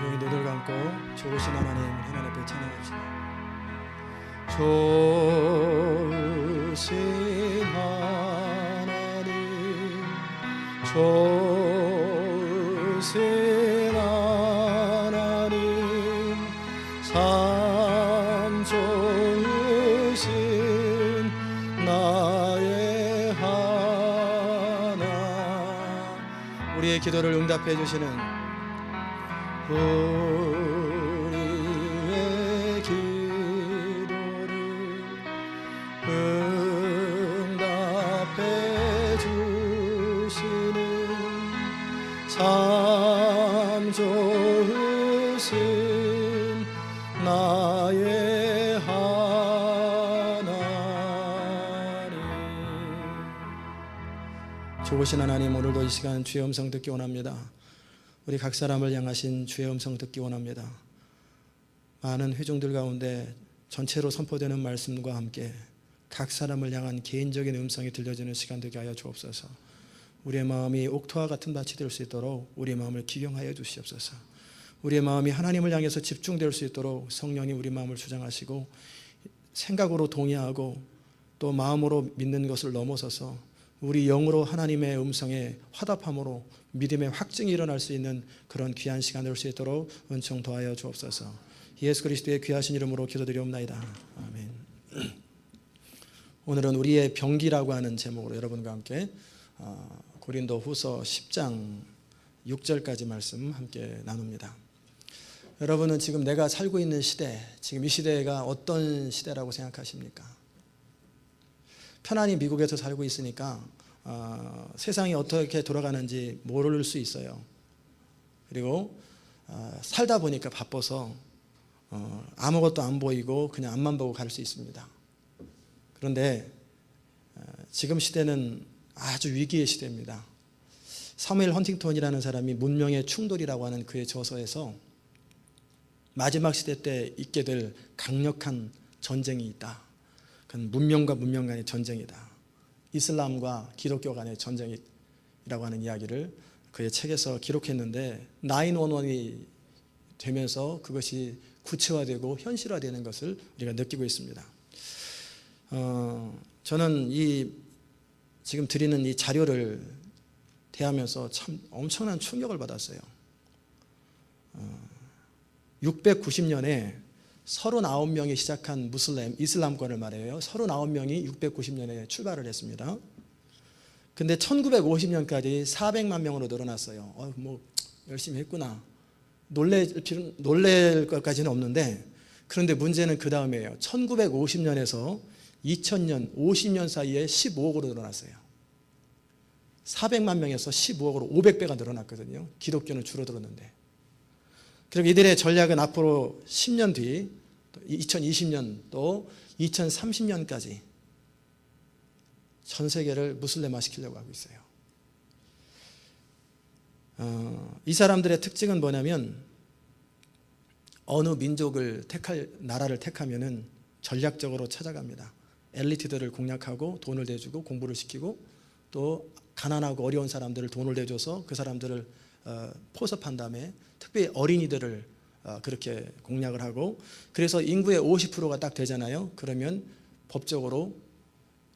조용히 눈을 감고 좋으신 하나님 앞에 찬양합시다. 좋으신 하나님, 좋으신 하나님, 참 좋으신 나의 하나. 우리의 기도를 응답해 주시는 우리의 기도를 응답해 주시는 참 좋으신 나의 하나님. 좋으신 하나님, 오늘도 이 시간 주의 음성 듣기 원합니다. 우리 각 사람을 향하신 주의 음성 듣기 원합니다. 많은 회중들 가운데 전체로 선포되는 말씀과 함께 각 사람을 향한 개인적인 음성이 들려지는 시간 되게 하여 주옵소서. 우리의 마음이 옥토와 같은 밭이 될 수 있도록 우리의 마음을 기경하여 주시옵소서. 우리의 마음이 하나님을 향해서 집중될 수 있도록 성령이 우리 마음을 주장하시고, 생각으로 동의하고 또 마음으로 믿는 것을 넘어서서 우리 영으로 하나님의 음성에 화답함으로 믿음의 확증이 일어날 수 있는 그런 귀한 시간 될 수 있도록 은총 더하여 주옵소서. 예수 그리스도의 귀하신 이름으로 기도드리옵나이다. 아멘. 오늘은 우리의 병기라고 하는 제목으로 여러분과 함께 고린도후서 10장 6절까지 말씀 함께 나눕니다. 여러분은 지금 내가 살고 있는 시대, 지금 이 시대가 어떤 시대라고 생각하십니까? 편안히 미국에서 살고 있으니까 세상이 어떻게 돌아가는지 모를 수 있어요. 그리고 살다 보니까 바빠서 아무것도 안 보이고 그냥 앞만 보고 갈 수 있습니다. 그런데 지금 시대는 아주 위기의 시대입니다. 사무엘 헌팅턴이라는 사람이 문명의 충돌이라고 하는 그의 저서에서 마지막 시대 때 있게 될 강력한 전쟁이 있다. 그건 문명과 문명 간의 전쟁이다. 이슬람과 기독교 간의 전쟁이라고 하는 이야기를 그의 책에서 기록했는데 911이 되면서 그것이 구체화되고 현실화되는 것을 우리가 느끼고 있습니다. 저는 지금 드리는 이 자료를 대하면서 참 엄청난 충격을 받았어요. 690년에 39명이 시작한 이슬람권을 말해요. 39명이 690년에 출발을 했습니다. 근데 1950년까지 400만 명으로 늘어났어요. 열심히 했구나. 놀랄 것까지는 없는데, 그런데 문제는 그 다음이에요. 1950년에서 2000년, 50년 사이에 15억으로 늘어났어요. 400만 명에서 15억으로 500배가 늘어났거든요. 기독교는 줄어들었는데. 그리고 이들의 전략은 앞으로 10년 뒤 2020년 또 2030년까지 전 세계를 무슬림화 시키려고 하고 있어요. 이 사람들의 특징은 뭐냐면, 어느 민족을 나라를 택하면은 전략적으로 찾아갑니다. 엘리트들을 공략하고 돈을 대주고 공부를 시키고, 또 가난하고 어려운 사람들을 돈을 대줘서 그 사람들을 포섭한 다음에 특별히 어린이들을 그렇게 공략을 하고, 그래서 인구의 50%가 딱 되잖아요. 그러면 법적으로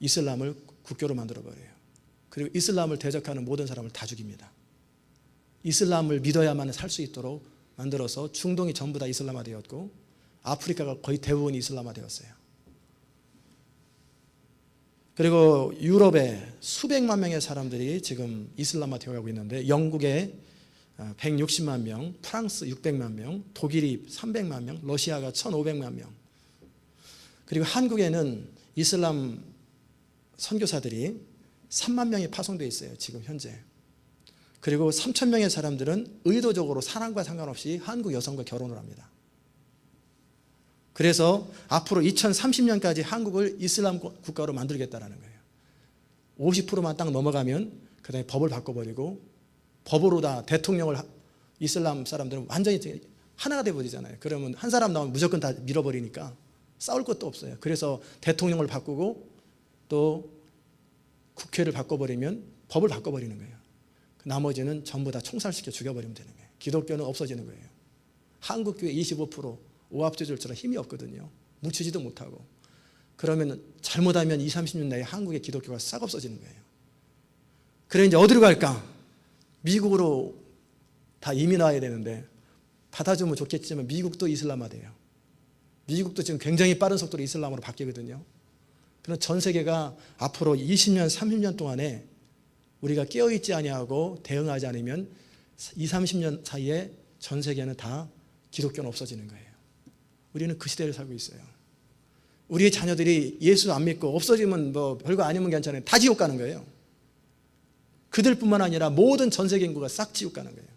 이슬람을 국교로 만들어버려요. 그리고 이슬람을 대적하는 모든 사람을 다 죽입니다. 이슬람을 믿어야만 살 수 있도록 만들어서 중동이 전부 다 이슬람화 되었고, 아프리카가 거의 대부분 이슬람화 되었어요. 그리고 유럽에 수백만 명의 사람들이 지금 이슬람화 되어가고 있는데, 영국에 160만 명, 프랑스 600만 명, 독일이 300만 명, 러시아가 1500만 명. 그리고 한국에는 이슬람 선교사들이 3만 명이 파송되어 있어요, 지금 현재. 그리고 3천 명의 사람들은 의도적으로 사랑과 상관없이 한국 여성과 결혼을 합니다. 그래서 앞으로 2030년까지 한국을 이슬람 국가로 만들겠다라는 거예요. 50%만 딱 넘어가면 그 다음에 법을 바꿔버리고, 법으로 다 대통령을, 이슬람 사람들은 완전히 하나가 되어버리잖아요. 그러면 한 사람 나오면 무조건 다 밀어버리니까 싸울 것도 없어요. 그래서 대통령을 바꾸고 또 국회를 바꿔버리면 법을 바꿔버리는 거예요. 나머지는 전부 다 총살시켜 죽여버리면 되는 거예요. 기독교는 없어지는 거예요. 한국 교회 25% 오합지졸처럼 힘이 없거든요. 뭉치지도 못하고. 그러면 잘못하면 20, 30년 내에 한국의 기독교가 싹 없어지는 거예요. 그래 이제 어디로 갈까? 미국으로 다 이민 와야 되는데 받아주면 좋겠지만 미국도 이슬람화돼요. 미국도 지금 굉장히 빠른 속도로 이슬람으로 바뀌거든요. 그럼 전 세계가 앞으로 20년, 30년 동안에 우리가 깨어있지 아니하고 대응하지 않으면 20, 30년 사이에 전 세계는 다 기독교는 없어지는 거예요. 우리는 그 시대를 살고 있어요. 우리의 자녀들이 예수 안 믿고 없어지면 뭐 별거 아니면 괜찮아요. 다 지옥 가는 거예요. 그들뿐만 아니라 모든 전 세계 인구가 싹 지옥 가는 거예요.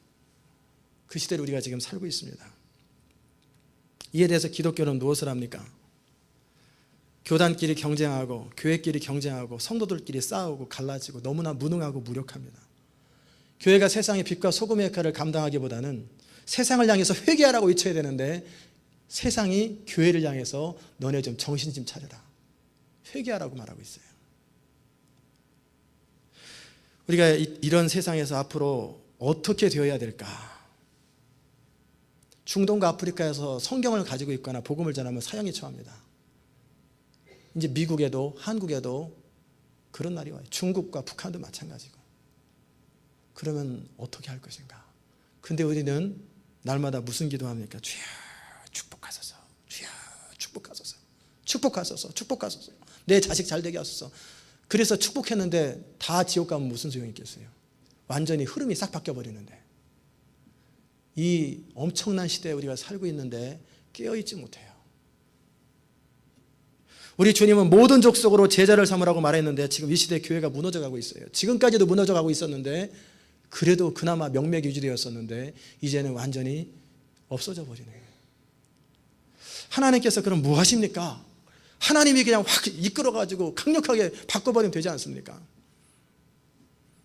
그 시대를 우리가 지금 살고 있습니다. 이에 대해서 기독교는 무엇을 합니까? 교단끼리 경쟁하고 교회끼리 경쟁하고 성도들끼리 싸우고 갈라지고 너무나 무능하고 무력합니다. 교회가 세상의 빛과 소금의 역할을 감당하기보다는 세상을 향해서 회개하라고 외쳐야 되는데 세상이 교회를 향해서 너네 좀 정신 좀 차려라. 회개하라고 말하고 있어요. 우리가 이런 세상에서 앞으로 어떻게 되어야 될까? 중동과 아프리카에서 성경을 가지고 있거나 복음을 전하면 사형이 처합니다. 이제 미국에도 한국에도 그런 날이 와요. 중국과 북한도 마찬가지고. 그러면 어떻게 할 것인가? 근데 우리는 날마다 무슨 기도합니까? 주여 축복하소서. 주여 축복하소서. 축복하소서. 축복하소서. 내 자식 잘 되게 하소서. 그래서 축복했는데 다 지옥 가면 무슨 소용이 있겠어요? 완전히 흐름이 싹 바뀌어버리는데. 이 엄청난 시대에 우리가 살고 있는데 깨어있지 못해요. 우리 주님은 모든 족속으로 제자를 삼으라고 말했는데 지금 이 시대에 교회가 무너져가고 있어요. 지금까지도 무너져가고 있었는데 그래도 그나마 명맥이 유지되었었는데 이제는 완전히 없어져 버리는 거예요. 하나님께서 그럼 뭐 하십니까? 하나님이 그냥 확 이끌어가지고 강력하게 바꿔버리면 되지 않습니까?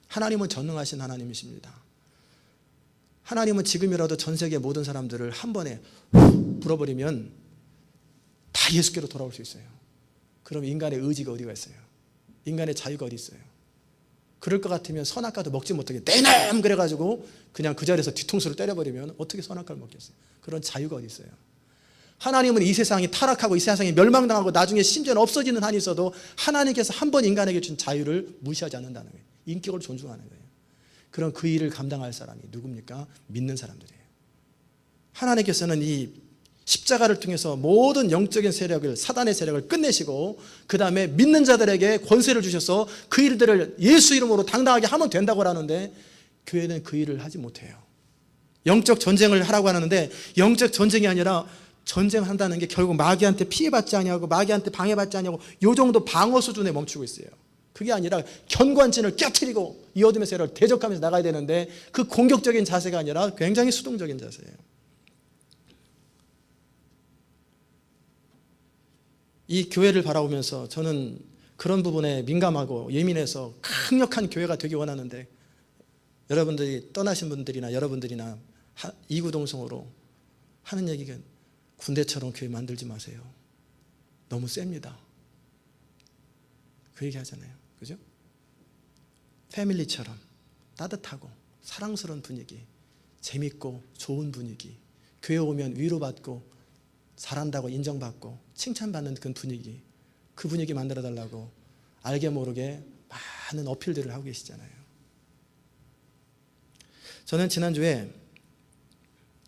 하나님은 전능하신 하나님이십니다. 하나님은 지금이라도 전 세계 모든 사람들을 한 번에 불어버리면 다 예수께로 돌아올 수 있어요. 그럼 인간의 의지가 어디가 있어요? 인간의 자유가 어디 있어요? 그럴 것 같으면 선악과도 먹지 못하게 내놈 그래가지고 그냥 그 자리에서 뒤통수를 때려버리면 어떻게 선악과를 먹겠어요? 그런 자유가 어디 있어요? 하나님은 이 세상이 타락하고 이 세상이 멸망당하고 나중에 심지어는 없어지는 한이 있어도 하나님께서 한 번 인간에게 준 자유를 무시하지 않는다는 거예요. 인격을 존중하는 거예요. 그럼 그 일을 감당할 사람이 누굽니까? 믿는 사람들이에요. 하나님께서는 이 십자가를 통해서 모든 영적인 세력을, 사단의 세력을 끝내시고 그 다음에 믿는 자들에게 권세를 주셔서 그 일들을 예수 이름으로 당당하게 하면 된다고 하는데 교회는 그 일을 하지 못해요. 영적 전쟁을 하라고 하는데 영적 전쟁이 아니라 전쟁한다는 게 결국 마귀한테 피해받지 아니하고 마귀한테 방해받지 아니하고 이 정도 방어 수준에 멈추고 있어요. 그게 아니라 견고한진을 깨트리고 이 어둠의 세력을 대적하면서 나가야 되는데 그 공격적인 자세가 아니라 굉장히 수동적인 자세예요. 이 교회를 바라보면서 저는 그런 부분에 민감하고 예민해서 강력한 교회가 되기 원하는데 여러분들이 떠나신 분들이나 여러분들이나 이구동성으로 하는 얘기가 군대처럼 교회 만들지 마세요. 너무 셉니다. 그 얘기 하잖아요. 그죠? 패밀리처럼 따뜻하고 사랑스러운 분위기, 재밌고 좋은 분위기, 교회 오면 위로받고 잘한다고 인정받고 칭찬받는 그 분위기 만들어달라고 알게 모르게 많은 어필들을 하고 계시잖아요. 저는 지난주에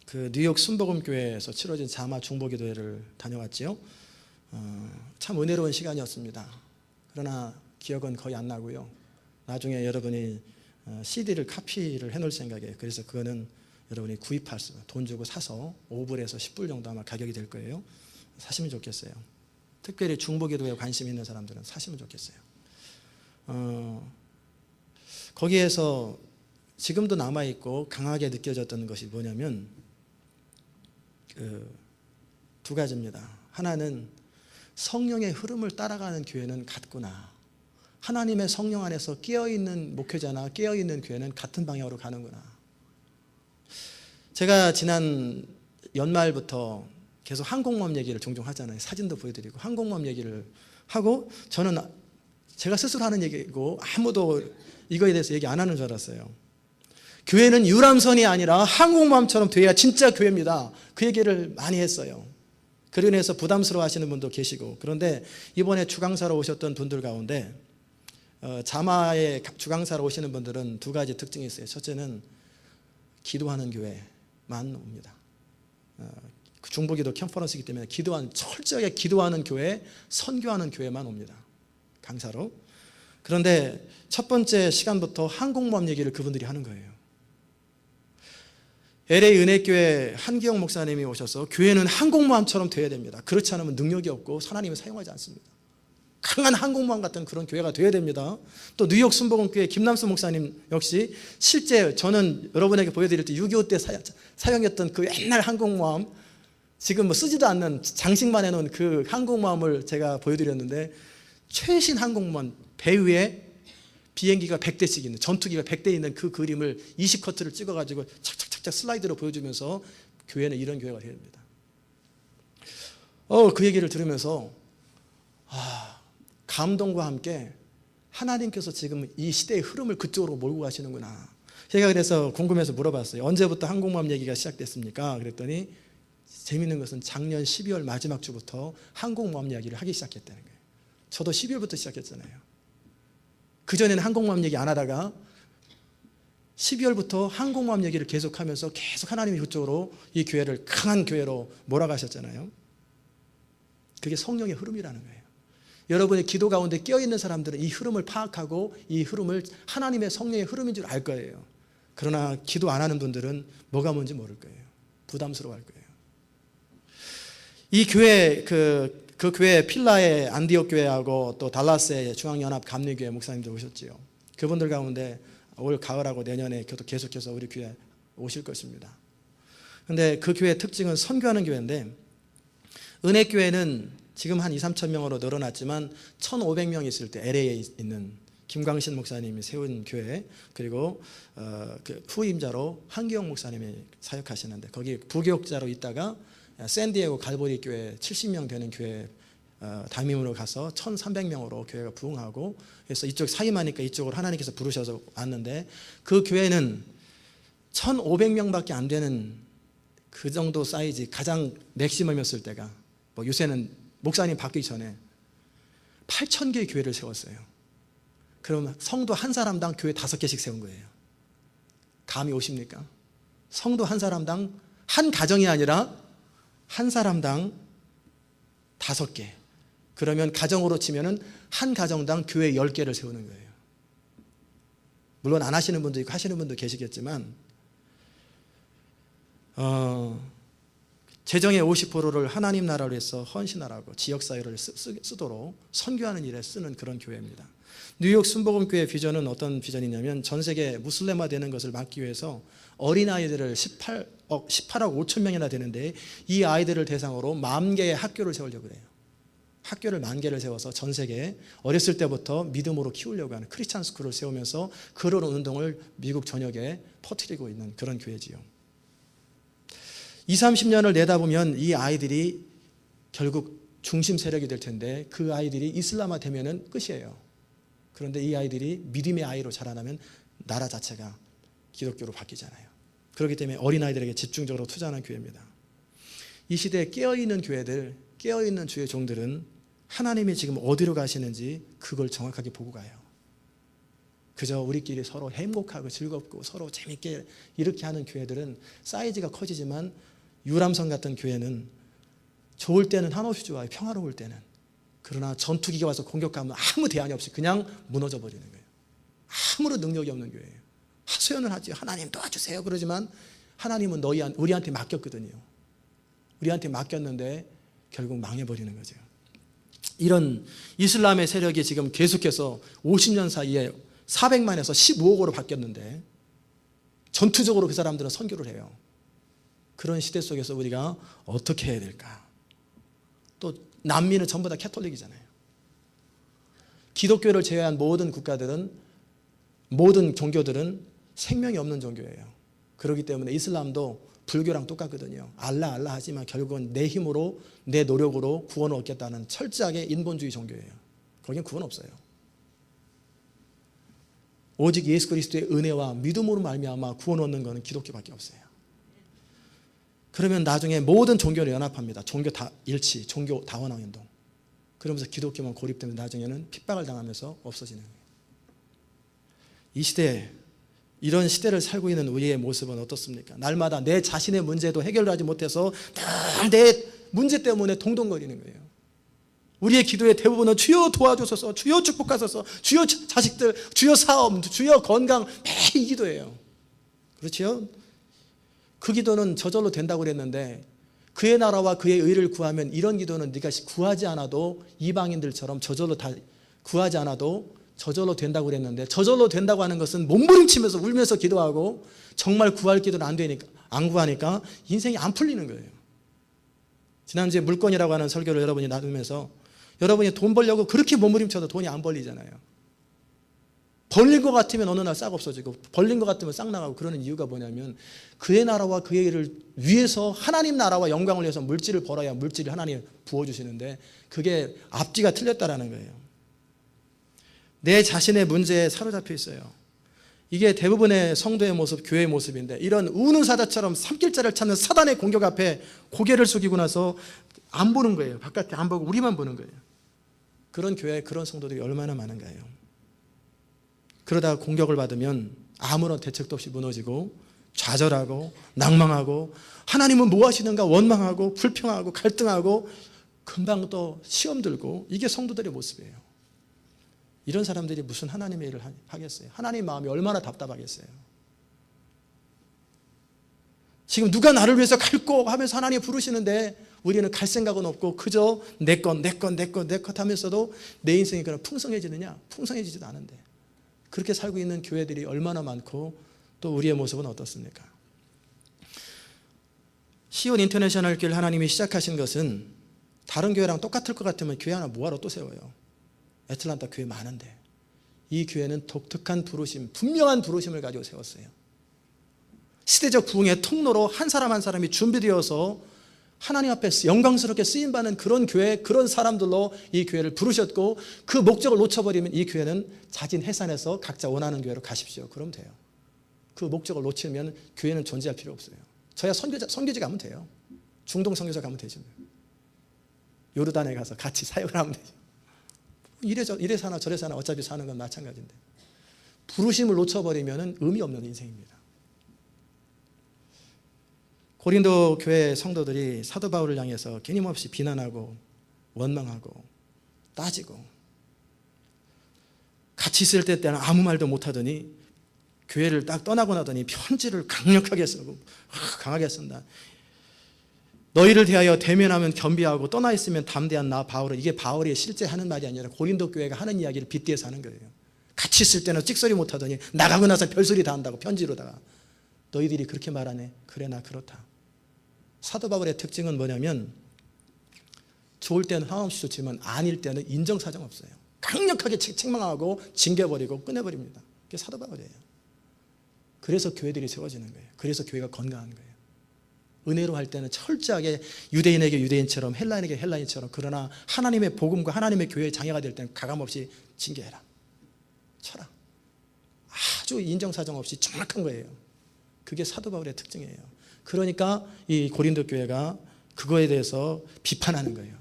그 뉴욕 순복음교회에서 치러진 자마 중보기도회를 다녀왔지요. 참 은혜로운 시간이었습니다. 그러나 기억은 거의 안 나고요. 나중에 여러분이 CD를 카피를 해놓을 생각이에요. 그래서 그거는 여러분이 구입할 수, 돈 주고 사서 5불에서 10불 정도 아마 가격이 될 거예요. 사시면 좋겠어요. 특별히 중보기도에 관심 있는 사람들은 사시면 좋겠어요. 거기에서 지금도 남아있고 강하게 느껴졌던 것이 뭐냐면 두 가지입니다. 하나는 성령의 흐름을 따라가는 교회는 같구나. 하나님의 성령 안에서 깨어있는 목회자나 깨어있는 교회는 같은 방향으로 가는구나. 제가 지난 연말부터 계속 항공모함 얘기를 종종 하잖아요. 사진도 보여드리고 항공모함 얘기를 하고 저는 제가 스스로 하는 얘기고 아무도 이거에 대해서 얘기 안 하는 줄 알았어요. 교회는 유람선이 아니라 항공모함처럼 돼야 진짜 교회입니다. 그 얘기를 많이 했어요. 그로 인해서 부담스러워 하시는 분도 계시고, 그런데 이번에 주강사로 오셨던 분들 가운데 자마의 주강사로 오시는 분들은 두 가지 특징이 있어요. 첫째는 기도하는 교회만 옵니다. 중보기도 컨퍼런스이기 때문에 철저하게 기도하는 교회, 선교하는 교회만 옵니다. 강사로. 그런데 첫 번째 시간부터 한국모함 얘기를 그분들이 하는 거예요. LA 은혜교회 한기영 목사님이 오셔서 교회는 한국모함처럼 돼야 됩니다. 그렇지 않으면 능력이 없고 하나님을 사용하지 않습니다. 강한 한국모함 같은 그런 교회가 돼야 됩니다. 또 뉴욕 순복음교회 김남수 목사님 역시 실제 저는 여러분에게 보여드릴 때 6.25 때 사용했던 그 옛날 한국모함, 지금 뭐 쓰지도 않는 장식만 해놓은 그 한국모함을 제가 보여드렸는데, 최신 한국모함, 배 위에 비행기가 100대씩 있는, 전투기가 100대 있는 그 그림을 20커트를 찍어가지고 착착착착 슬라이드로 보여주면서 교회는 이런 교회가 되어야 됩니다. 그 얘기를 들으면서 감동과 함께 하나님께서 지금 이 시대의 흐름을 그쪽으로 몰고 가시는구나. 제가 그래서 궁금해서 물어봤어요. 언제부터 한국모함 얘기가 시작됐습니까? 그랬더니 재미있는 것은 작년 12월 마지막 주부터 한국모함 이야기를 하기 시작했다는 거예요. 저도 12월부터 시작했잖아요. 그전에는 한국모함 얘기 안 하다가 12월부터 한국모함 얘기를 계속하면서 계속 하나님이 그쪽으로 이 교회를 강한 교회로 몰아가셨잖아요. 그게 성령의 흐름이라는 거예요. 여러분의 기도 가운데 깨어있는 사람들은 이 흐름을 파악하고 이 흐름을 하나님의 성령의 흐름인 줄 알 거예요. 그러나 기도 안 하는 분들은 뭐가 뭔지 모를 거예요. 부담스러워할 거예요. 이 교회 그 교회 필라의 안디옥 교회하고 또 달라스의 중앙연합 감리교회 목사님들 오셨지요. 그분들 가운데 올 가을하고 내년에 계속해서 우리 교회 오실 것입니다. 그런데 그 교회의 특징은 선교하는 교회인데, 은혜교회는 지금 한 2-3천 명으로 늘어났지만 1,500명 있을 때 LA에 있는 김광신 목사님이 세운 교회, 그리고 그 후임자로 한기영 목사님이 사역하시는데, 거기 부교육자로 있다가 샌디에고 갈보리 교회 70명 되는 교회 담임으로 가서 1,300명으로 교회가 부흥하고, 그래서 이쪽 사임하니까 이쪽으로 하나님께서 부르셔서 왔는데, 그 교회는 1,500명밖에 안 되는 그 정도 사이즈, 가장 맥시멈이었을 때가, 뭐 요새는 목사님 바뀌기 전에 8,000개의 교회를 세웠어요. 그러면 성도 한 사람당 교회 5개씩 세운 거예요. 감이 오십니까? 성도 한 사람당, 한 가정이 아니라 한 사람당 5개. 그러면 가정으로 치면은 한 가정당 교회 10개를 세우는 거예요. 물론 안 하시는 분도 있고 하시는 분도 계시겠지만, 재정의 50%를 하나님 나라를 위해서 헌신하라고 지역사회를 쓰도록 선교하는 일에 쓰는 그런 교회입니다. 뉴욕 순복음교회 비전은 어떤 비전이냐면, 전 세계 무슬림화 되는 것을 막기 위해서 어린아이들을 18억 5천 명이나 되는데, 이 아이들을 대상으로 10,000개의 학교를 세우려고 해요. 학교를 10,000개를 세워서 전 세계에 어렸을 때부터 믿음으로 키우려고 하는 크리스찬 스쿨을 세우면서 그런 운동을 미국 전역에 퍼뜨리고 있는 그런 교회지요. 20-30년을 내다보면 이 아이들이 결국 중심 세력이 될 텐데, 그 아이들이 이슬람화 되면은 끝이에요. 그런데 이 아이들이 믿음의 아이로 자라나면 나라 자체가 기독교로 바뀌잖아요. 그렇기 때문에 어린아이들에게 집중적으로 투자하는 교회입니다. 이 시대에 깨어있는 교회들, 깨어있는 주의 종들은 하나님이 지금 어디로 가시는지 그걸 정확하게 보고 가요. 그저 우리끼리 서로 행복하고 즐겁고 서로 재밌게 이렇게 하는 교회들은 사이즈가 커지지만, 유람선 같은 교회는 좋을 때는 한없이 좋아요. 평화로울 때는. 그러나 전투기가 와서 공격하면 아무 대안이 없이 그냥 무너져 버리는 거예요. 아무런 능력이 없는 교회예요. 하소연을 하지. 하나님 도와주세요. 그러지만 하나님은 우리한테 맡겼거든요. 우리한테 맡겼는데 결국 망해버리는 거죠. 이런 이슬람의 세력이 지금 계속해서 50년 사이에 400만에서 15억으로 바뀌었는데, 전투적으로 그 사람들은 선교를 해요. 그런 시대 속에서 우리가 어떻게 해야 될까? 또 남미는 전부 다 캐톨릭이잖아요. 기독교를 제외한 모든 국가들은, 모든 종교들은 생명이 없는 종교예요. 그렇기 때문에 이슬람도 불교랑 똑같거든요. 알라 하지만 결국은 내 힘으로, 내 노력으로 구원을 얻겠다는 철저하게 인본주의 종교예요. 거긴 구원 없어요. 오직 예수 그리스도의 은혜와 믿음으로 말미암아 구원 얻는 것은 기독교밖에 없어요. 그러면 나중에 모든 종교를 연합합니다. 종교 다 일치, 종교 다원화 운동. 그러면서 기독교만 고립되면 나중에는 핍박을 당하면서 없어지는 거예요. 이 시대에, 이런 시대를 살고 있는 우리의 모습은 어떻습니까? 날마다 내 자신의 문제도 해결하지 못해서 늘 내 문제 때문에 동동거리는 거예요. 우리의 기도의 대부분은 주여 도와주소서, 주여 축복하소서, 주여 자식들, 주여 사업, 주여 건강, 매일 이 기도예요. 그렇죠? 그 기도는 저절로 된다고 그랬는데 그의 나라와 그의 의를 구하면 이런 기도는 네가 구하지 않아도 이방인들처럼 저절로 다 구하지 않아도 저절로 된다고 그랬는데 저절로 된다고 하는 것은 몸부림치면서 울면서 기도하고 정말 구할 기도는 안 구하니까 인생이 안 풀리는 거예요. 지난주에 물건이라고 하는 설교를 여러분이 나누면서 여러분이 돈 벌려고 그렇게 몸부림쳐도 돈이 안 벌리잖아요. 벌린 것 같으면 어느 날 싹 없어지고 벌린 것 같으면 싹 나가고. 그러는 이유가 뭐냐면 그의 나라와 그의 일을 위해서 하나님 나라와 영광을 위해서 물질을 벌어야 물질이 하나님 부어주시는데 그게 앞뒤가 틀렸다라는 거예요. 내 자신의 문제에 사로잡혀 있어요. 이게 대부분의 성도의 모습, 교회의 모습인데 이런 우는 사자처럼 삼킬자를 찾는 사단의 공격 앞에 고개를 숙이고 나서 안 보는 거예요. 바깥에 안 보고 우리만 보는 거예요. 그런 교회, 그런 성도들이 얼마나 많은가요? 그러다가 공격을 받으면 아무런 대책도 없이 무너지고 좌절하고 낭망하고 하나님은 뭐 하시는가 원망하고 불평하고 갈등하고 금방 또 시험 들고. 이게 성도들의 모습이에요. 이런 사람들이 무슨 하나님의 일을 하겠어요? 하나님 마음이 얼마나 답답하겠어요? 지금 누가 나를 위해서 갈고 하면서 하나님 부르시는데 우리는 갈 생각은 없고 그저 내 것 하면서도 내 인생이 그냥 풍성해지느냐? 풍성해지지도 않은데. 그렇게 살고 있는 교회들이 얼마나 많고 또 우리의 모습은 어떻습니까? 시온 인터내셔널 교회를 하나님이 시작하신 것은 다른 교회랑 똑같을 것 같으면 교회 하나 뭐하러 또 세워요? 애틀란타 교회 많은데. 이 교회는 독특한 부르심, 분명한 부르심을 가지고 세웠어요. 시대적 부흥의 통로로 한 사람 한 사람이 준비되어서 하나님 앞에 영광스럽게 쓰임받는 그런 교회, 그런 사람들로 이 교회를 부르셨고 그 목적을 놓쳐버리면 이 교회는 자진 해산해서 각자 원하는 교회로 가십시오. 그럼 돼요. 그 목적을 놓치면 교회는 존재할 필요 없어요. 저야 선교지 가면 돼요. 중동 선교사 가면 되죠. 요르단에 가서 같이 사역을 하면 되죠. 이래 사나 저래 사나 어차피 사는 건 마찬가지인데 부르심을 놓쳐버리면 의미 없는 인생입니다. 고린도 교회 성도들이 사도 바울을 향해서 끊임없이 비난하고 원망하고 따지고 같이 있을 때는 아무 말도 못하더니 교회를 딱 떠나고 나더니 편지를 강력하게 쓰고 강하게 쓴다. 너희를 대하여 대면하면 겸비하고 떠나 있으면 담대한 나 바울은. 이게 바울이 실제 하는 말이 아니라 고린도 교회가 하는 이야기를 빗대서 하는 거예요. 같이 있을 때는 찍소리 못하더니 나가고 나서 별소리 다 한다고 편지로다가. 너희들이 그렇게 말하네. 그래 나 그렇다. 사도 바울의 특징은 뭐냐면 좋을 때는 하염없이 좋지만 아닐 때는 인정사정 없어요. 강력하게 책망하고 징계버리고 끝내버립니다. 그게 사도 바울이에요. 그래서 교회들이 세워지는 거예요. 그래서 교회가 건강한 거예요. 은혜로 할 때는 철저하게 유대인에게 유대인처럼 헬라인에게 헬라인처럼. 그러나 하나님의 복음과 하나님의 교회의 장애가 될 때는 가감없이 징계해라, 쳐라. 아주 인정사정 없이 정확한 거예요. 그게 사도 바울의 특징이에요. 그러니까 이 고린도 교회가 그거에 대해서 비판하는 거예요.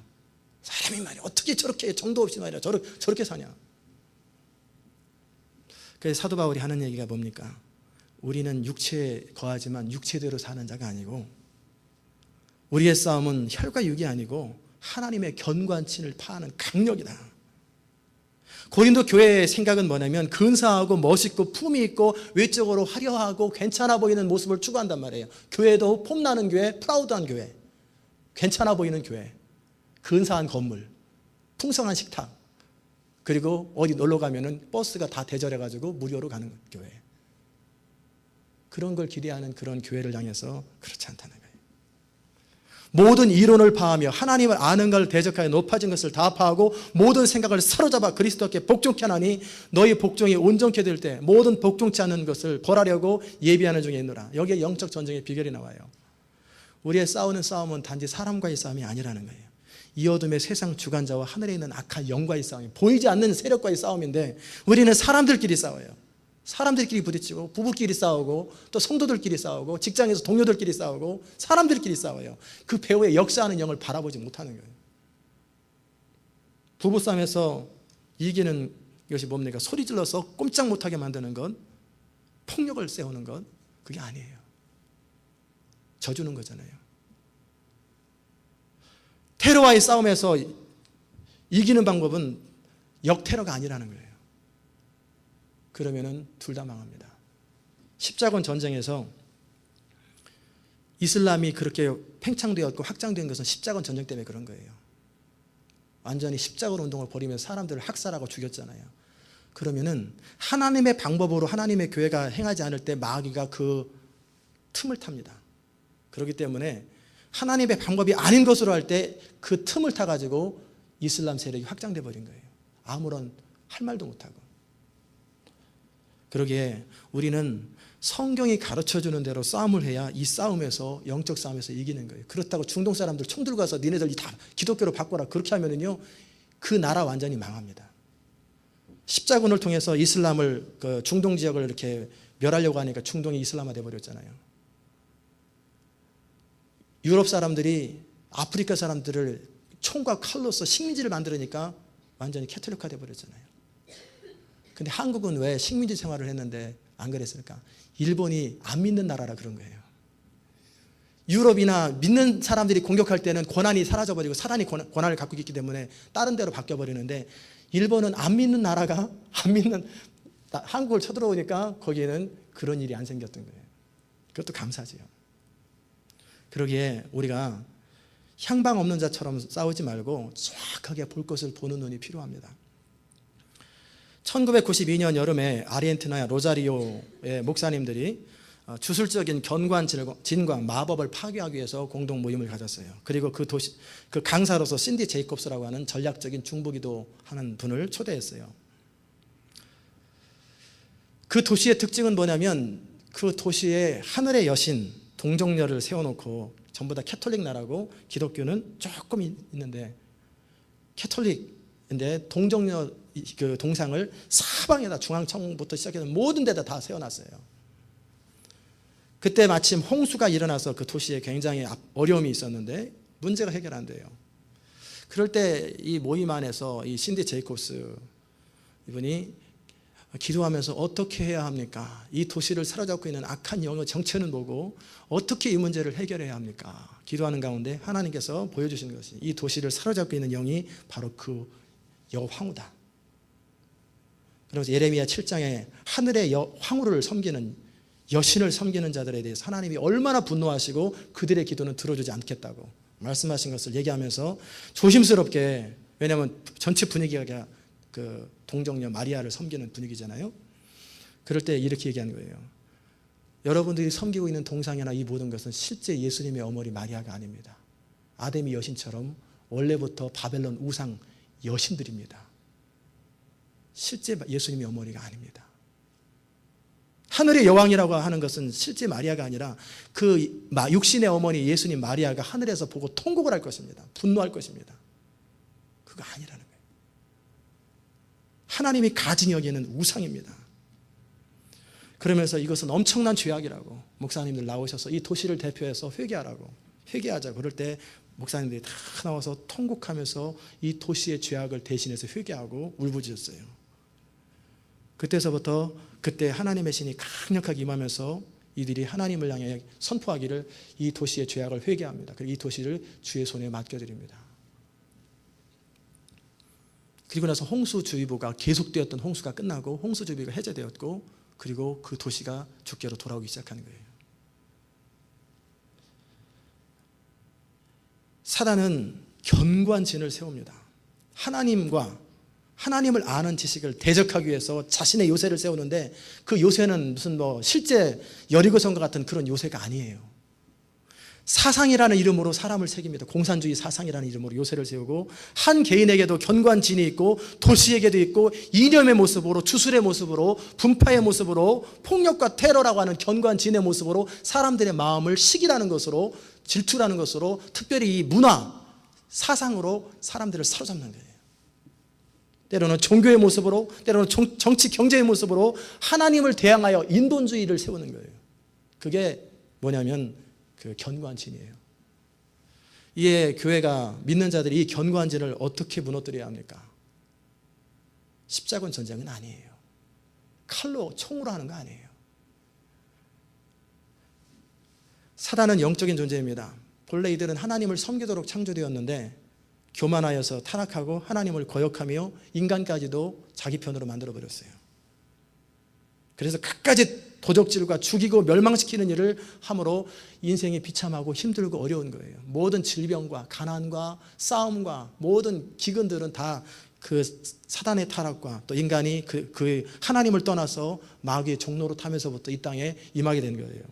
사람이 말이야 어떻게 저렇게 정도 없이 말이야 저렇게 사냐. 그래서 사도 바울이 하는 얘기가 뭡니까? 우리는 육체에 거하지만 육체대로 사는 자가 아니고 우리의 싸움은 혈과 육이 아니고 하나님의 견고한친을 파하는 강력이다. 고린도 교회의 생각은 뭐냐면 근사하고 멋있고 품위 있고 외적으로 화려하고 괜찮아 보이는 모습을 추구한단 말이에요. 교회도 폼나는 교회, 프라우드한 교회, 괜찮아 보이는 교회, 근사한 건물, 풍성한 식탁, 그리고 어디 놀러 가면은 버스가 다 대절해가지고 무료로 가는 교회. 그런 걸 기대하는 그런 교회를 향해서 그렇지 않다는 거예요. 모든 이론을 파하며 하나님을 아는 걸 대적하여 높아진 것을 다 파하고 모든 생각을 사로잡아 그리스도께 복종케 하나니 너희 복종이 온전케 될 때 모든 복종치 않는 것을 벌하려고 예비하는 중에 있노라. 여기에 영적 전쟁의 비결이 나와요. 우리의 싸우는 싸움은 단지 사람과의 싸움이 아니라는 거예요. 이 어둠의 세상 주관자와 하늘에 있는 악한 영과의 싸움이 보이지 않는 세력과의 싸움인데 우리는 사람들끼리 싸워요. 사람들끼리 부딪히고, 부부끼리 싸우고, 또 성도들끼리 싸우고, 직장에서 동료들끼리 싸우고, 사람들끼리 싸워요. 그 배후의 역사하는 영을 바라보지 못하는 거예요. 부부싸움에서 이기는 것이 뭡니까? 소리 질러서 꼼짝 못하게 만드는 건, 폭력을 세우는 건 그게 아니에요. 져주는 거잖아요. 테러와의 싸움에서 이기는 방법은 역테러가 아니라는 거예요. 그러면은 둘 다 망합니다. 십자군 전쟁에서 이슬람이 그렇게 팽창되었고 확장된 것은 십자군 전쟁 때문에 그런 거예요. 완전히 십자군 운동을 벌이면서 사람들을 학살하고 죽였잖아요. 그러면은 하나님의 방법으로 하나님의 교회가 행하지 않을 때 마귀가 그 틈을 탑니다. 그렇기 때문에 하나님의 방법이 아닌 것으로 할 때 그 틈을 타가지고 이슬람 세력이 확장돼 버린 거예요. 아무런 할 말도 못하고. 그러기에 우리는 성경이 가르쳐주는 대로 싸움을 해야 이 싸움에서, 영적 싸움에서 이기는 거예요. 그렇다고 중동 사람들 총 들고 가서 니네들 다 기독교로 바꿔라 그렇게 하면은요, 그 나라 완전히 망합니다. 십자군을 통해서 이슬람을, 그 중동 지역을 이렇게 멸하려고 하니까 중동이 이슬람화 돼버렸잖아요. 유럽 사람들이 아프리카 사람들을 총과 칼로서 식민지를 만들으니까 완전히 캐톨릭화 돼버렸잖아요. 근데 한국은 왜 식민지 생활을 했는데 안 그랬을까? 일본이 안 믿는 나라라 그런 거예요. 유럽이나 믿는 사람들이 공격할 때는 권한이 사라져버리고 사단이 권한을 갖고 있기 때문에 다른 데로 바뀌어버리는데, 일본은 안 믿는 나라가 안 믿는 한국을 쳐들어오니까 거기에는 그런 일이 안 생겼던 거예요. 그것도 감사지요. 그러기에 우리가 향방 없는 자처럼 싸우지 말고 정확하게 볼 것을 보는 눈이 필요합니다. 1992년 여름에 아르헨티나 로자리오의 목사님들이 주술적인 견관, 진관, 마법을 파괴하기 위해서 공동 모임을 가졌어요. 그리고 그 강사로서 신디 제이콥스라고 하는 전략적인 중보기도 하는 분을 초대했어요. 그 도시의 특징은 뭐냐면, 그 도시에 하늘의 여신 동정녀를 세워놓고, 전부 다 캐톨릭 나라고 기독교는 조금 있는데, 캐톨릭인데 동정녀 그 동상을 사방에다, 중앙청부터 시작해서 모든 데다 다 세워놨어요. 그때 마침 홍수가 일어나서 그 도시에 굉장히 어려움이 있었는데 문제가 해결 안 돼요. 그럴 때 이 모임 안에서 이 신디 제이콥스 이분이 기도하면서 어떻게 해야 합니까? 이 도시를 사로잡고 있는 악한 영의 정체는 뭐고 어떻게 이 문제를 해결해야 합니까? 기도하는 가운데 하나님께서 보여주시는 것이, 이 도시를 사로잡고 있는 영이 바로 그 여황후다. 그래서 예레미야 7장에 하늘의 황후를 섬기는, 여신을 섬기는 자들에 대해서 하나님이 얼마나 분노하시고 그들의 기도는 들어주지 않겠다고 말씀하신 것을 얘기하면서 조심스럽게, 왜냐하면 전체 분위기가 그 동정녀 마리아를 섬기는 분위기잖아요. 그럴 때 이렇게 얘기한 거예요. 여러분들이 섬기고 있는 동상이나 이 모든 것은 실제 예수님의 어머니 마리아가 아닙니다. 아데미 여신처럼 원래부터 바벨론 우상 여신들입니다. 실제 예수님의 어머니가 아닙니다. 하늘의 여왕이라고 하는 것은 실제 마리아가 아니라 그 육신의 어머니 예수님 마리아가 하늘에서 보고 통곡을 할 것입니다. 분노할 것입니다. 그거 아니라는 거예요. 하나님이 가증히 여기는 우상입니다. 그러면서 이것은 엄청난 죄악이라고 목사님들 나오셔서 이 도시를 대표해서 회개하자고 그럴 때 목사님들이 다 나와서 통곡하면서 이 도시의 죄악을 대신해서 회개하고 울부짖었어요. 그때서부터 그때 하나님의 신이 강력하게 임하면서 이들이 하나님을 향해 선포하기를 이 도시의 죄악을 회개합니다. 그리고 이 도시를 주의 손에 맡겨드립니다. 그리고 나서 홍수주의보가 계속되었던 홍수가 끝나고 홍수주의보가 해제되었고, 그리고 그 도시가 주께로 돌아오기 시작하는 거예요. 사단은 견관진을 세웁니다. 하나님을 아는 지식을 대적하기 위해서 자신의 요새를 세우는데, 그 요새는 무슨 실제 여리고성과 같은 그런 요새가 아니에요. 사상이라는 이름으로 사람을 새깁니다. 공산주의 사상이라는 이름으로 요새를 세우고, 한 개인에게도 견관진이 있고 도시에게도 있고, 이념의 모습으로, 주술의 모습으로, 분파의 모습으로, 폭력과 테러라고 하는 견관진의 모습으로 사람들의 마음을 시기라는 것으로, 질투라는 것으로, 특별히 이 문화, 사상으로 사람들을 사로잡는 거예요. 때로는 종교의 모습으로, 때로는 정치 경제의 모습으로 하나님을 대항하여 인본주의를 세우는 거예요. 그게 뭐냐면 그 견고한 진이에요. 이에 교회가, 믿는 자들이 이 견고한 진을 어떻게 무너뜨려야 합니까? 십자군 전쟁은 아니에요. 칼로, 총으로 하는 거 아니에요. 사단은 영적인 존재입니다. 본래 이들은 하나님을 섬기도록 창조되었는데 교만하여서 타락하고 하나님을 거역하며 인간까지도 자기 편으로 만들어버렸어요. 그래서 갖가지 도적질과 죽이고 멸망시키는 일을 함으로 인생이 비참하고 힘들고 어려운 거예요. 모든 질병과 가난과 싸움과 모든 기근들은 다 그 사단의 타락과 또 인간이 그 하나님을 떠나서 마귀의 종로로 타면서부터 이 땅에 임하게 된 거예요.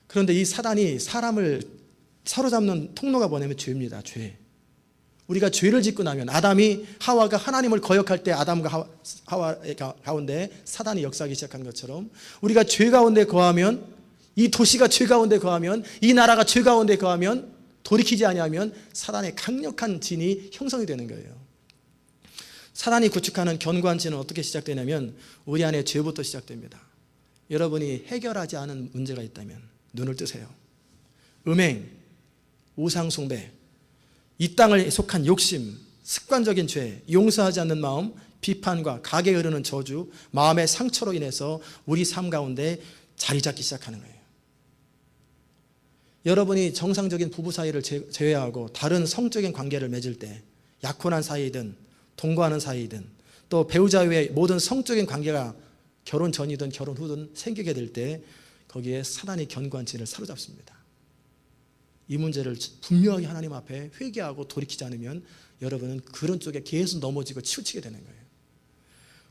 그런데 이 사단이 사람을 사로잡는 통로가 뭐냐면 죄입니다. 죄. 우리가 죄를 짓고 나면 아담이 하와가 하나님을 거역할 때 아담과 하와 가운데 사단이 역사하기 시작한 것처럼 우리가 죄 가운데 거하면, 이 도시가 죄 가운데 거하면, 이 나라가 죄 가운데 거하면, 돌이키지 아니하면 사단의 강력한 진이 형성이 되는 거예요. 사단이 구축하는 견고한 진은 어떻게 시작되냐면 우리 안에 죄부터 시작됩니다. 여러분이 해결하지 않은 문제가 있다면 눈을 뜨세요. 음행, 우상숭배, 이 땅을 속한 욕심, 습관적인 죄, 용서하지 않는 마음, 비판과 각에 흐르는 저주, 마음의 상처로 인해서 우리 삶 가운데 자리 잡기 시작하는 거예요. 여러분이 정상적인 부부 사이를 제외하고 다른 성적인 관계를 맺을 때, 약혼한 사이든 동거하는 사이든 또 배우자 외의 모든 성적인 관계가 결혼 전이든 결혼 후든 생기게 될 때 거기에 사단이 견고한 진을 사로잡습니다. 이 문제를 분명히 하나님 앞에 회개하고 돌이키지 않으면 여러분은 그런 쪽에 계속 넘어지고 치우치게 되는 거예요.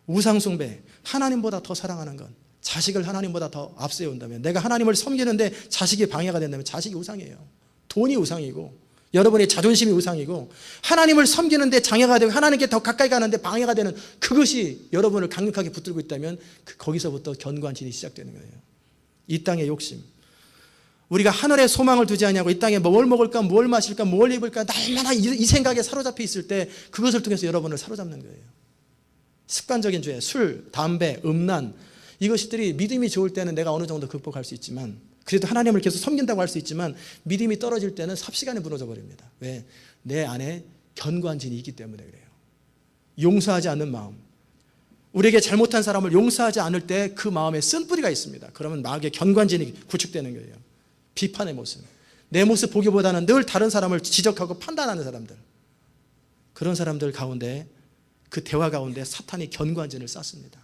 우상숭배, 하나님보다 더 사랑하는 건, 자식을 하나님보다 더 앞세운다면, 내가 하나님을 섬기는데 자식이 방해가 된다면 자식이 우상이에요. 돈이 우상이고 여러분의 자존심이 우상이고 하나님을 섬기는데 장애가 되고 하나님께 더 가까이 가는데 방해가 되는 그것이 여러분을 강력하게 붙들고 있다면 거기서부터 견고한 진이 시작되는 거예요. 이 땅의 욕심, 우리가 하늘에 소망을 두지 아니하고 이 땅에 뭘 먹을까, 뭘 마실까, 뭘 입을까 날마다 이 생각에 사로잡혀 있을 때 그것을 통해서 여러분을 사로잡는 거예요. 습관적인 죄, 술, 담배, 음란, 이것들이 믿음이 좋을 때는 내가 어느 정도 극복할 수 있지만, 그래도 하나님을 계속 섬긴다고 할 수 있지만 믿음이 떨어질 때는 삽시간에 무너져 버립니다. 왜? 내 안에 견고한 진이 있기 때문에 그래요. 용서하지 않는 마음, 우리에게 잘못한 사람을 용서하지 않을 때 그 마음에 쓴뿌리가 있습니다. 그러면 마귀의 견고한 진이 구축되는 거예요. 비판의 모습, 내 모습 보기보다는 늘 다른 사람을 지적하고 판단하는 사람들, 그런 사람들 가운데, 그 대화 가운데 사탄이 견고한 진을 쌓습니다.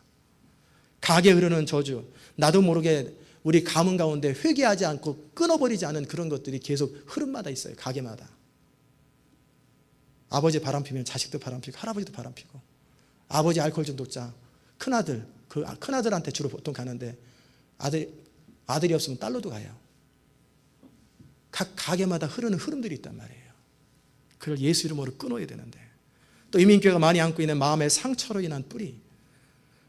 각에 흐르는 저주, 나도 모르게 우리 가문 가운데 회개하지 않고 끊어버리지 않은 그런 것들이 계속 흐름마다 있어요. 가게마다. 아버지 바람피면 자식도 바람피고 할아버지도 바람피고, 아버지 알코올 중독자, 큰아들, 그 큰아들한테 주로 보통 가는데 아들이 없으면 딸로도 가요. 각 가게마다 흐르는 흐름들이 있단 말이에요. 그걸 예수 이름으로 끊어야 되는데, 또 이민교회가 많이 안고 있는 마음의 상처로 인한 뿌리,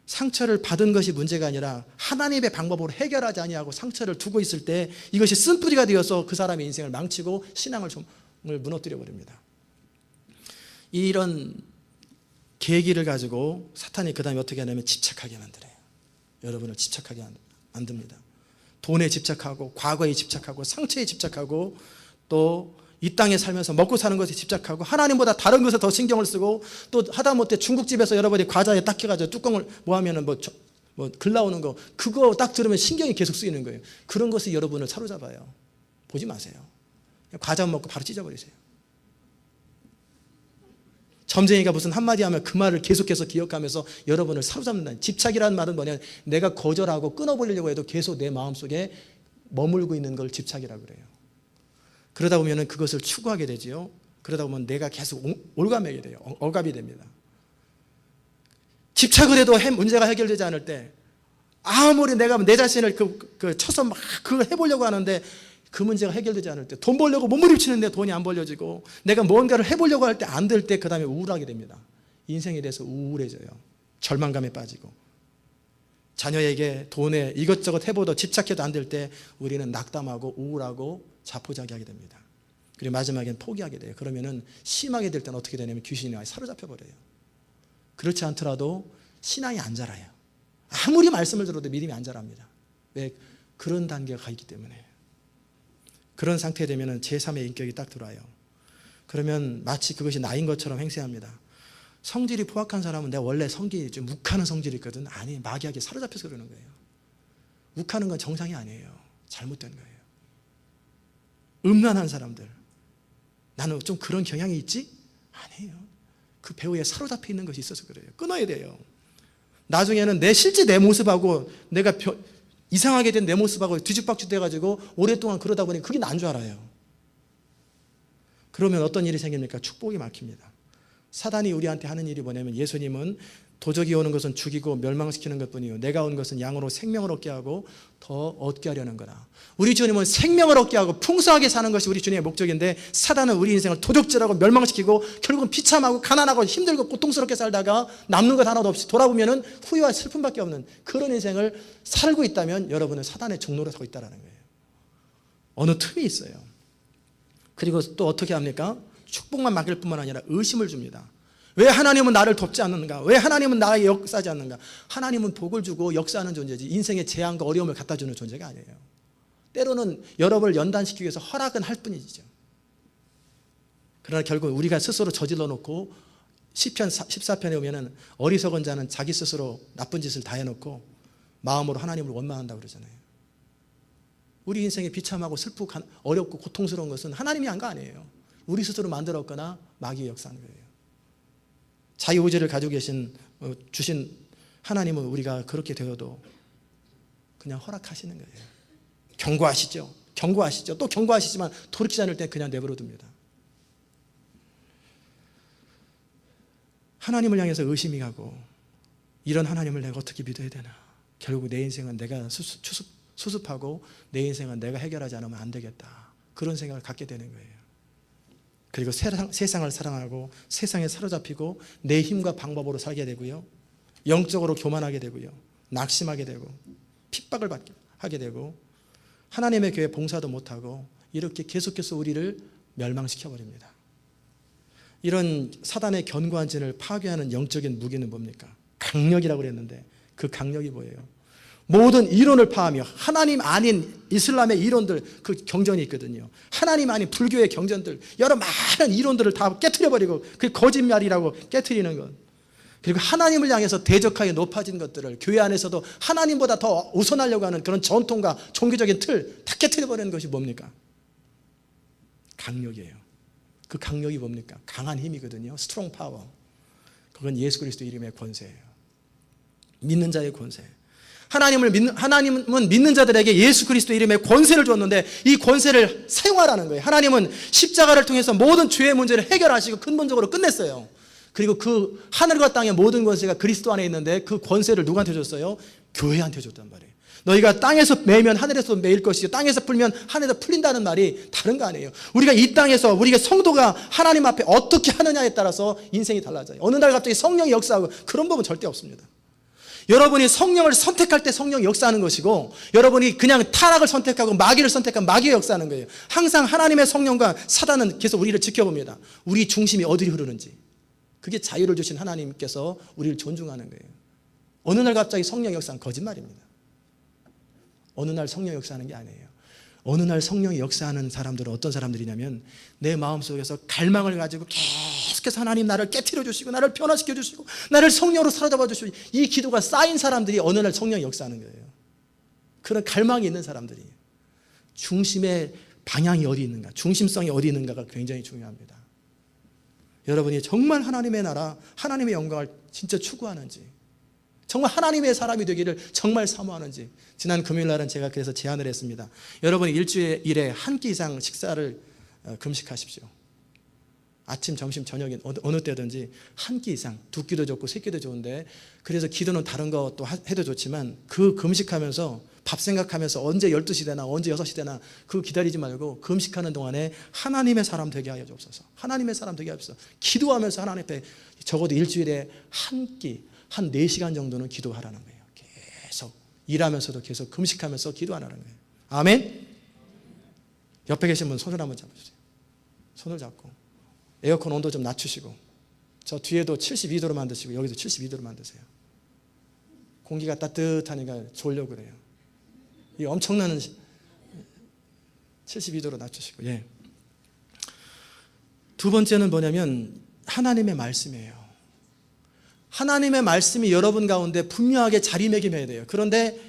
상처를 받은 것이 문제가 아니라 하나님의 방법으로 해결하지 아니하고 상처를 두고 있을 때 이것이 쓴뿌리가 되어서 그 사람의 인생을 망치고 신앙을 무너뜨려 버립니다. 이런 계기를 가지고 사탄이 그 다음에 어떻게 하냐면 집착하게 만들어요. 여러분을 집착하게 만듭니다. 돈에 집착하고, 과거에 집착하고, 상처에 집착하고, 또 이 땅에 살면서 먹고 사는 것에 집착하고, 하나님보다 다른 것에 더 신경을 쓰고, 또 하다못해 중국집에서 여러분이 과자에 딱 해가지고 뚜껑을 뭐 하면은 글 나오는 거, 그거 딱 들으면 신경이 계속 쓰이는 거예요. 그런 것이 여러분을 사로잡아요. 보지 마세요. 과자 먹고 바로 찢어버리세요. 점쟁이가 무슨 한마디 하면 그 말을 계속해서 기억하면서 여러분을 사로잡는다. 집착이라는 말은 뭐냐면 내가 거절하고 끊어버리려고 해도 계속 내 마음속에 머물고 있는 걸 집착이라고 그래요. 그러다 보면 그것을 추구하게 되지요. 그러다 보면 내가 계속 올가매게 돼요. 억압이 됩니다. 집착을 해도 문제가 해결되지 않을 때, 아무리 내가 내 자신을 쳐서 막 그걸 해보려고 하는데 그 문제가 해결되지 않을 때, 돈 벌려고 몸부림치는데 돈이 안 벌려지고, 내가 뭔가를 해보려고 할 때 안 될 때 그 다음에 우울하게 됩니다. 인생에 대해서 우울해져요. 절망감에 빠지고, 자녀에게 돈에 이것저것 해보도 집착해도 안 될 때 우리는 낙담하고 우울하고 자포자기하게 됩니다. 그리고 마지막엔 포기하게 돼요. 그러면은 심하게 될 때는 어떻게 되냐면 귀신이 사로잡혀 버려요. 그렇지 않더라도 신앙이 안 자라요. 아무리 말씀을 들어도 믿음이 안 자랍니다. 왜? 그런 단계가 가 있기 때문에. 그런 상태에 되면은 제3의 인격이 딱 들어와요. 그러면 마치 그것이 나인 것처럼 행세합니다. 성질이 포악한 사람은 내가 원래 성질이 좀 욱하는 성질이 있거든. 아니, 마귀에게 사로잡혀서 그러는 거예요. 욱하는 건 정상이 아니에요. 잘못된 거예요. 음란한 사람들, 나는 좀 그런 경향이 있지? 아니에요. 그 배우에 사로잡혀 있는 것이 있어서 그래요. 끊어야 돼요. 나중에는 실제 내 모습하고 내가 이상하게 된 내 모습하고 뒤죽박죽 돼가지고 오랫동안 그러다 보니 그게 난 줄 알아요. 그러면 어떤 일이 생깁니까? 축복이 막힙니다. 사단이 우리한테 하는 일이 뭐냐면, 예수님은 도적이 오는 것은 죽이고 멸망시키는 것뿐이요 내가 온 것은 양으로 생명을 얻게 하고 더 얻게 하려는 거라. 우리 주님은 생명을 얻게 하고 풍성하게 사는 것이 우리 주님의 목적인데, 사단은 우리 인생을 도적질하고 멸망시키고 결국은 비참하고 가난하고 힘들고 고통스럽게 살다가 남는 것 하나도 없이 돌아보면 후회와 슬픔밖에 없는 그런 인생을 살고 있다면 여러분은 사단의 종로로 서 있다는 거예요. 어느 틈이 있어요. 그리고 또 어떻게 합니까? 축복만 맡길 뿐만 아니라 의심을 줍니다. 왜 하나님은 나를 돕지 않는가? 왜 하나님은 나에게 역사하지 않는가? 하나님은 복을 주고 역사하는 존재지 인생의 재앙과 어려움을 갖다 주는 존재가 아니에요. 때로는 여러분을 연단시키기 위해서 허락은 할 뿐이죠. 그러나 결국 우리가 스스로 저질러 놓고, 시편 14편에 보면 어리석은 자는 자기 스스로 나쁜 짓을 다 해놓고 마음으로 하나님을 원망한다고 그러잖아요. 우리 인생이 비참하고 슬프고 어렵고 고통스러운 것은 하나님이 한 거 아니에요. 우리 스스로 만들었거나 마귀의 역사한 거예요. 자유의지를 가지고 주신 하나님은 우리가 그렇게 되어도 그냥 허락하시는 거예요. 경고하시죠. 경고하시죠. 또 경고하시지만 돌이키지 않을 때 그냥 내버려 둡니다. 하나님을 향해서 의심이 가고, 이런 하나님을 내가 어떻게 믿어야 되나? 결국 내 인생은 내가 수습하고 내 인생은 내가 해결하지 않으면 안 되겠다. 그런 생각을 갖게 되는 거예요. 그리고 세상을 사랑하고 세상에 사로잡히고 내 힘과 방법으로 살게 되고요, 영적으로 교만하게 되고요, 낙심하게 되고 핍박을 하게 되고 하나님의 교회 봉사도 못하고 이렇게 계속해서 우리를 멸망시켜버립니다. 이런 사단의 견고한 진을 파괴하는 영적인 무기는 뭡니까? 강력이라고 그랬는데 그 강력이 뭐예요? 모든 이론을 파하며 하나님 아닌 이슬람의 이론들, 그 경전이 있거든요. 하나님 아닌 불교의 경전들, 여러 많은 이론들을 다 깨트려버리고 그게 거짓말이라고 깨트리는 것. 그리고 하나님을 향해서 대적하게 높아진 것들을 교회 안에서도 하나님보다 더 우선하려고 하는 그런 전통과 종교적인 틀 다 깨트려버리는 것이 뭡니까? 강력이에요. 그 강력이 뭡니까? 강한 힘이거든요. 스트롱 파워. 그건 예수 그리스도 이름의 권세예요. 믿는 자의 권세. 하나님은 믿는 자들에게 예수 그리스도 이름의 권세를 줬는데 이 권세를 사용하라는 거예요. 하나님은 십자가를 통해서 모든 죄의 문제를 해결하시고 근본적으로 끝냈어요. 그리고 그 하늘과 땅의 모든 권세가 그리스도 안에 있는데 그 권세를 누구한테 줬어요? 교회한테 줬단 말이에요. 너희가 땅에서 매면 하늘에서 매일 것이요 땅에서 풀면 하늘에서 풀린다는 말이 다른 거 아니에요. 우리가 이 땅에서 우리가 성도가 하나님 앞에 어떻게 하느냐에 따라서 인생이 달라져요. 어느 날 갑자기 성령이 역사하고 그런 법은 절대 없습니다. 여러분이 성령을 선택할 때 성령이 역사하는 것이고, 여러분이 그냥 타락을 선택하고 마귀를 선택하면 마귀가 역사하는 거예요. 항상 하나님의 성령과 사단은 계속 우리를 지켜봅니다. 우리 중심이 어디로 흐르는지. 그게 자유를 주신 하나님께서 우리를 존중하는 거예요. 어느 날 갑자기 성령 역사는 거짓말입니다. 어느 날 성령 역사하는 게 아니에요. 어느 날 성령이 역사하는 사람들은 어떤 사람들이냐면, 내 마음속에서 갈망을 가지고 계속해서 하나님 나를 깨트려 주시고 나를 변화시켜 주시고 나를 성령으로 사로잡아 주시고, 이 기도가 쌓인 사람들이 어느 날 성령이 역사하는 거예요. 그런 갈망이 있는 사람들이. 중심의 방향이 어디 있는가, 중심성이 어디 있는가가 굉장히 중요합니다. 여러분이 정말 하나님의 나라, 하나님의 영광을 진짜 추구하는지, 정말 하나님의 사람이 되기를 정말 사모하는지. 지난 금요일 날은 제가 그래서 제안을 했습니다. 여러분이 일주일에 한 끼 이상 식사를 금식하십시오. 아침, 점심, 저녁인 어느 때든지 한 끼 이상, 두 끼도 좋고 세 끼도 좋은데, 그래서 기도는 다른 것도 해도 좋지만 그 금식하면서 밥 생각하면서 언제 12시 되나 언제 6시 되나 그거 기다리지 말고 금식하는 동안에 하나님의 사람 되게 하여 주옵소서. 하나님의 사람 되게 하옵소서. 기도하면서 하나님 앞에 적어도 일주일에 한 끼, 한 4시간 정도는 기도하라는 거예요. 계속 일하면서도 계속 금식하면서 기도하라는 거예요. 아멘. 옆에 계신 분 손을 한번 잡아주세요. 손을 잡고 에어컨 온도 좀 낮추시고 저 뒤에도 72도로 만드시고 여기도 72도로 만드세요. 공기가 따뜻하니까 졸려 그래요. 이 엄청난 72도로 낮추시고. 예. 두 번째는 뭐냐면 하나님의 말씀이에요. 하나님의 말씀이 여러분 가운데 분명하게 자리매김해야 돼요. 그런데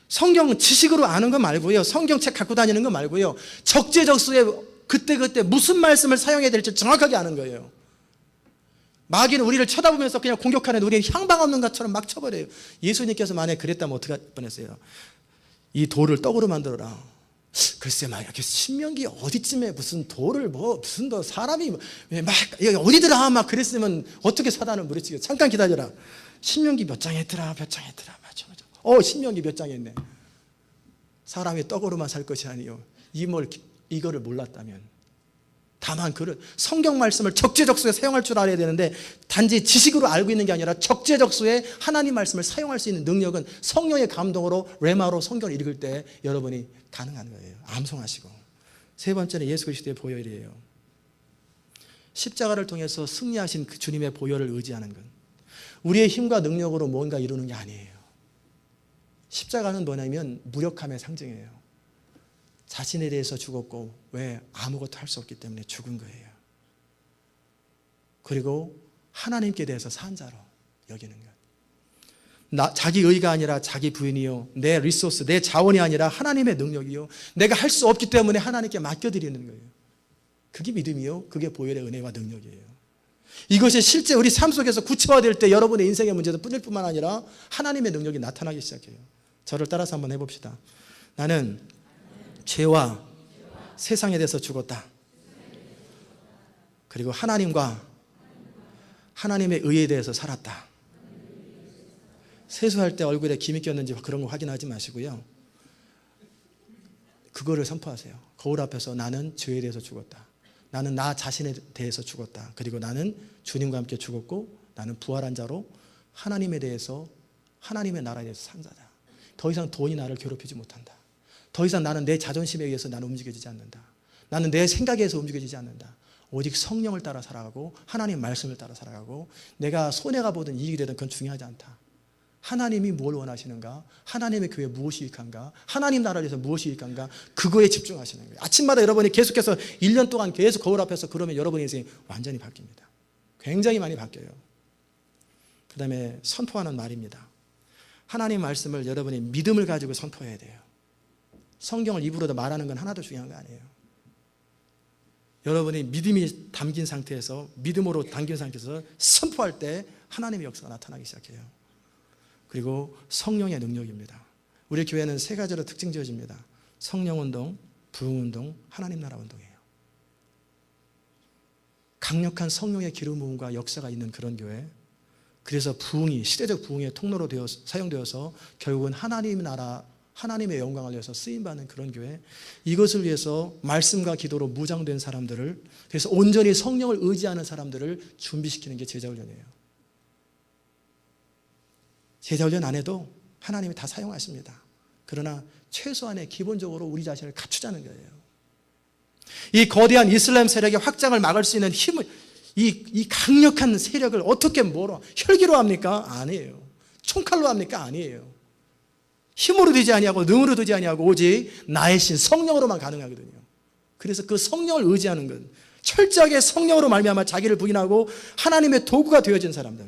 성경 지식으로 아는 거 말고요, 성경책 갖고 다니는 거 말고요, 적재적소에 그때그때 무슨 말씀을 사용해야 될지 정확하게 아는 거예요. 마귀는 우리를 쳐다보면서 그냥 공격하는데 우리는 향방 없는 것처럼 막 쳐버려요. 예수님께서 만약에 그랬다면 어떻게 할 뻔했어요? 이 돌을 떡으로 만들어라. 글쎄 막 이렇게 신명기 어디쯤에 무슨 돌을 무슨 사람이 막 여기 어디더라 막 그랬으면 어떻게 사단을 물리치겠어. 잠깐 기다려라. 신명기 몇 장 했더라 맞아. 신명기 몇 장 했네. 사람이 떡으로만 살 것이 아니요 이거를 몰랐다면, 다만 그를 성경 말씀을 적재적소에 사용할 줄 알아야 되는데 단지 지식으로 알고 있는 게 아니라 적재적소에 하나님 말씀을 사용할 수 있는 능력은 성령의 감동으로 레마로 성경을 읽을 때 여러분이 가능한 거예요. 암송하시고. 세 번째는 예수 그리스도의 보혈이에요. 십자가를 통해서 승리하신 그 주님의 보혈을 의지하는 것. 우리의 힘과 능력으로 뭔가 이루는 게 아니에요. 십자가는 뭐냐면 무력함의 상징이에요. 자신에 대해서 죽었고, 왜? 아무것도 할 수 없기 때문에 죽은 거예요. 그리고 하나님께 대해서 산 자로 여기는 것. 자기 의가 아니라 자기 부인이요, 내 리소스, 내 자원이 아니라 하나님의 능력이요, 내가 할 수 없기 때문에 하나님께 맡겨드리는 거예요. 그게 믿음이요, 그게 보혈의 은혜와 능력이에요. 이것이 실제 우리 삶 속에서 구체화될 때 여러분의 인생의 문제도 뿐일 뿐만 아니라 하나님의 능력이 나타나기 시작해요. 저를 따라서 한번 해봅시다. 나는 죄와 세상에 대해서 죽었다. 그리고 하나님과 하나님의 의에 대해서 살았다. 세수할 때 얼굴에 김이 꼈는지 그런 거 확인하지 마시고요, 그거를 선포하세요. 거울 앞에서 나는 죄에 대해서 죽었다. 나는 나 자신에 대해서 죽었다. 그리고 나는 주님과 함께 죽었고 나는 부활한 자로 하나님에 대해서, 하나님의 나라에 대해서 산 자다. 더 이상 돈이 나를 괴롭히지 못한다. 더 이상 나는 내 자존심에 의해서 나는 움직여지지 않는다. 나는 내 생각에 의해서 움직여지지 않는다. 오직 성령을 따라 살아가고 하나님 말씀을 따라 살아가고, 내가 손해가 보든 이익이 되든 그건 중요하지 않다. 하나님이 뭘 원하시는가, 하나님의 교회에 무엇이 유익한가, 하나님 나라를 위해서 무엇이 유익한가, 그거에 집중하시는 거예요. 아침마다 여러분이 계속해서 1년 동안 계속 거울 앞에서 그러면 여러분의 인생이 완전히 바뀝니다. 굉장히 많이 바뀌어요. 그 다음에 선포하는 말입니다. 하나님 말씀을 여러분이 믿음을 가지고 선포해야 돼요. 성경을 입으로 말하는 건 하나도 중요한 거 아니에요. 여러분이 믿음이 담긴 상태에서, 믿음으로 담긴 상태에서 선포할 때 하나님의 역사가 나타나기 시작해요. 그리고 성령의 능력입니다. 우리 교회는 세 가지로 특징 지어집니다. 성령운동, 부흥운동, 하나님 나라 운동이에요. 강력한 성령의 기름 부음과 역사가 있는 그런 교회. 그래서 부흥이, 시대적 부흥의 통로로 사용되어서 결국은 하나님 나라, 하나님의 영광을 위해서 쓰임받는 그런 교회. 이것을 위해서 말씀과 기도로 무장된 사람들을, 그래서 온전히 성령을 의지하는 사람들을 준비시키는 게 제자훈련이에요. 제자훈련 안 해도 하나님이 다 사용하십니다. 그러나 최소한의 기본적으로 우리 자신을 갖추자는 거예요. 이 거대한 이슬람 세력의 확장을 막을 수 있는 힘을, 이 강력한 세력을 어떻게 뭐로, 혈기로 합니까? 아니에요. 총칼로 합니까? 아니에요. 힘으로 되지 아니하고 능으로 되지 아니하고 오직 나의 신 성령으로만 가능하거든요. 그래서 그 성령을 의지하는 것, 철저하게 성령으로 말미암아 자기를 부인하고 하나님의 도구가 되어진 사람들,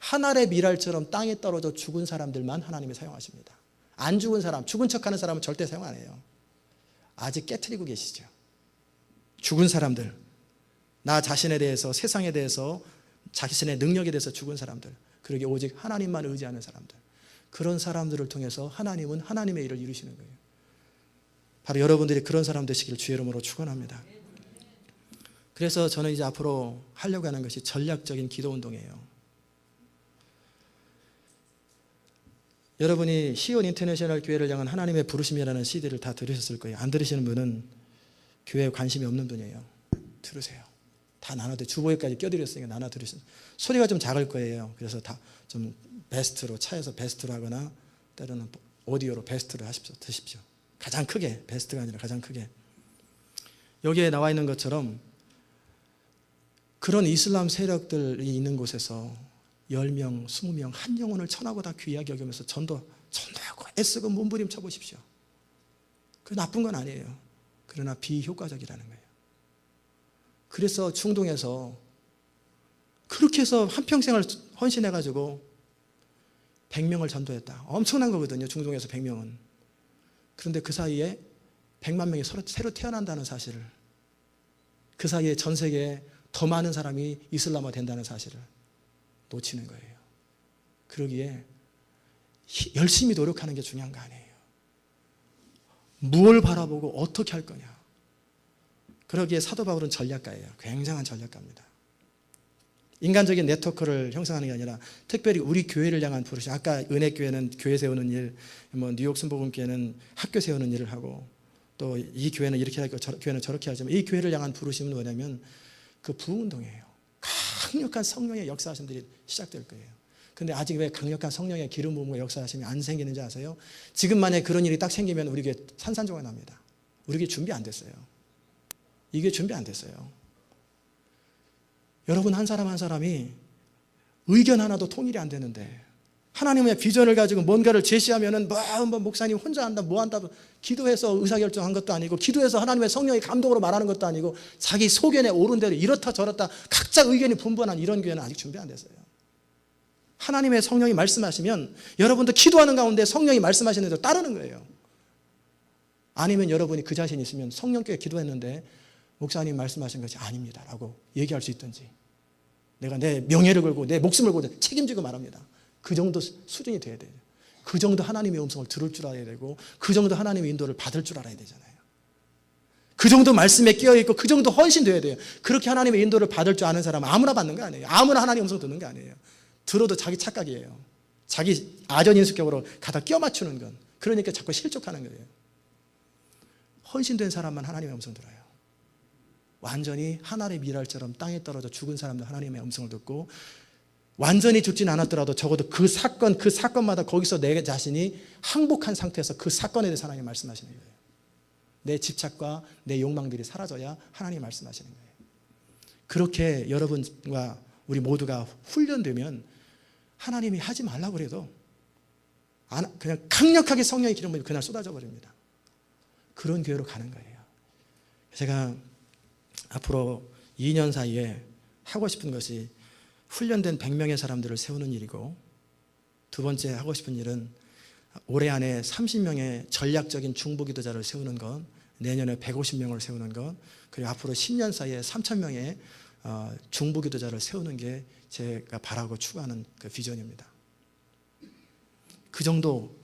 하늘의 미랄처럼 땅에 떨어져 죽은 사람들만 하나님이 사용하십니다. 안 죽은 사람, 죽은 척하는 사람은 절대 사용 안 해요. 아직 깨트리고 계시죠. 죽은 사람들, 나 자신에 대해서, 세상에 대해서, 자신의 능력에 대해서 죽은 사람들, 그러게 오직 하나님만 의지하는 사람들, 그런 사람들을 통해서 하나님은 하나님의 일을 이루시는 거예요. 바로 여러분들이 그런 사람 되시길 주의 이름으로 축원합니다. 그래서 저는 이제 앞으로 하려고 하는 것이 전략적인 기도 운동이에요. 여러분이 시온 인터내셔널 교회를 향한 하나님의 부르심이라는 CD를 다 들으셨을 거예요. 안 들으시는 분은 교회에 관심이 없는 분이에요. 들으세요. 다 나눠드려요. 주보에까지 껴드렸으니까 나눠 들으세요. 소리가 좀 작을 거예요. 그래서 다 좀 베스트로, 차에서 베스트로 하거나 때로는 오디오로 베스트를 드십시오. 가장 크게, 베스트가 아니라 가장 크게. 여기에 나와 있는 것처럼 그런 이슬람 세력들이 있는 곳에서 10명, 20명, 한 영혼을 천하보다 귀하게 여기면서 전도하고 애쓰고 몸부림쳐 보십시오. 그 나쁜 건 아니에요. 그러나 비효과적이라는 거예요. 그래서 중동에서 그렇게 해서 한평생을 헌신해가지고 100명을 전도했다. 엄청난 거거든요. 중동에서 100명은. 그런데 그 사이에 100만 명이 새로 태어난다는 사실을, 그 사이에 전 세계에 더 많은 사람이 이슬람화 된다는 사실을 놓치는 거예요. 그러기에 열심히 노력하는 게 중요한 거 아니에요. 무엇을 바라보고 어떻게 할 거냐. 그러기에 사도 바울은 전략가예요. 굉장한 전략가입니다. 인간적인 네트워크를 형성하는 게 아니라 특별히 우리 교회를 향한 부르심. 아까 은혜교회는 교회 세우는 일, 뉴욕 순복음교회는 학교 세우는 일을 하고, 또 이 교회는 이렇게 하고 저 교회는 저렇게 하지만 이 교회를 향한 부르심은 뭐냐면 그 부흥운동이에요. 강력한 성령의 역사하심들이 시작될 거예요. 근데 아직 왜 강력한 성령의 기름 부음과 역사하심이 안 생기는지 아세요? 지금 만약에 그런 일이 딱 생기면 우리 교회 산산조각 납니다. 우리 교회 준비 안 됐어요. 이게 준비 안 됐어요. 여러분 한 사람 한 사람이 의견 하나도 통일이 안 되는데 하나님의 비전을 가지고 뭔가를 제시하면은 뭐 목사님 혼자 한다 뭐 한다 기도해서 의사결정한 것도 아니고 기도해서 하나님의 성령의 감동으로 말하는 것도 아니고 자기 소견에 옳은 대로 이렇다 저렇다 각자 의견이 분분한 이런 교회는 아직 준비 안 됐어요. 하나님의 성령이 말씀하시면 여러분도 기도하는 가운데 성령이 말씀하시는 대로 따르는 거예요. 아니면 여러분이 그 자신 있으면 성령께 기도했는데 목사님 말씀하신 것이 아닙니다 라고 얘기할 수 있든지, 내가 내 명예를 걸고 내 목숨을 걸고 책임지고 말합니다. 그 정도 수준이 돼야 돼요. 그 정도 하나님의 음성을 들을 줄 알아야 되고 그 정도 하나님의 인도를 받을 줄 알아야 되잖아요. 그 정도 말씀에 끼어있고 그 정도 헌신돼야 돼요. 그렇게 하나님의 인도를 받을 줄 아는 사람은 아무나 받는 거 아니에요. 아무나 하나님의 음성 듣는 거 아니에요. 들어도 자기 착각이에요. 자기 아전인수격으로 가다 끼워 맞추는 건. 그러니까 자꾸 실족하는 거예요. 헌신된 사람만 하나님의 음성 들어요. 완전히 하늘의 미랄처럼 땅에 떨어져 죽은 사람도 하나님의 음성을 듣고, 완전히 죽진 않았더라도 적어도 그 사건마다 거기서 내 자신이 항복한 상태에서 그 사건에 대해서 하나님이 말씀하시는 거예요. 내 집착과 내 욕망들이 사라져야 하나님이 말씀하시는 거예요. 그렇게 여러분과 우리 모두가 훈련되면 하나님이 하지 말라고 그래도 그냥 강력하게 성령의 기름이 그날 쏟아져 버립니다. 그런 교회로 가는 거예요. 제가 앞으로 2년 사이에 하고 싶은 것이 훈련된 100명의 사람들을 세우는 일이고, 두 번째 하고 싶은 일은 올해 안에 30명의 전략적인 중보기도자를 세우는 것, 내년에 150명을 세우는 것, 그리고 앞으로 10년 사이에 3,000명의 중보기도자를 세우는 게 제가 바라고 추구하는 그 비전입니다. 그 정도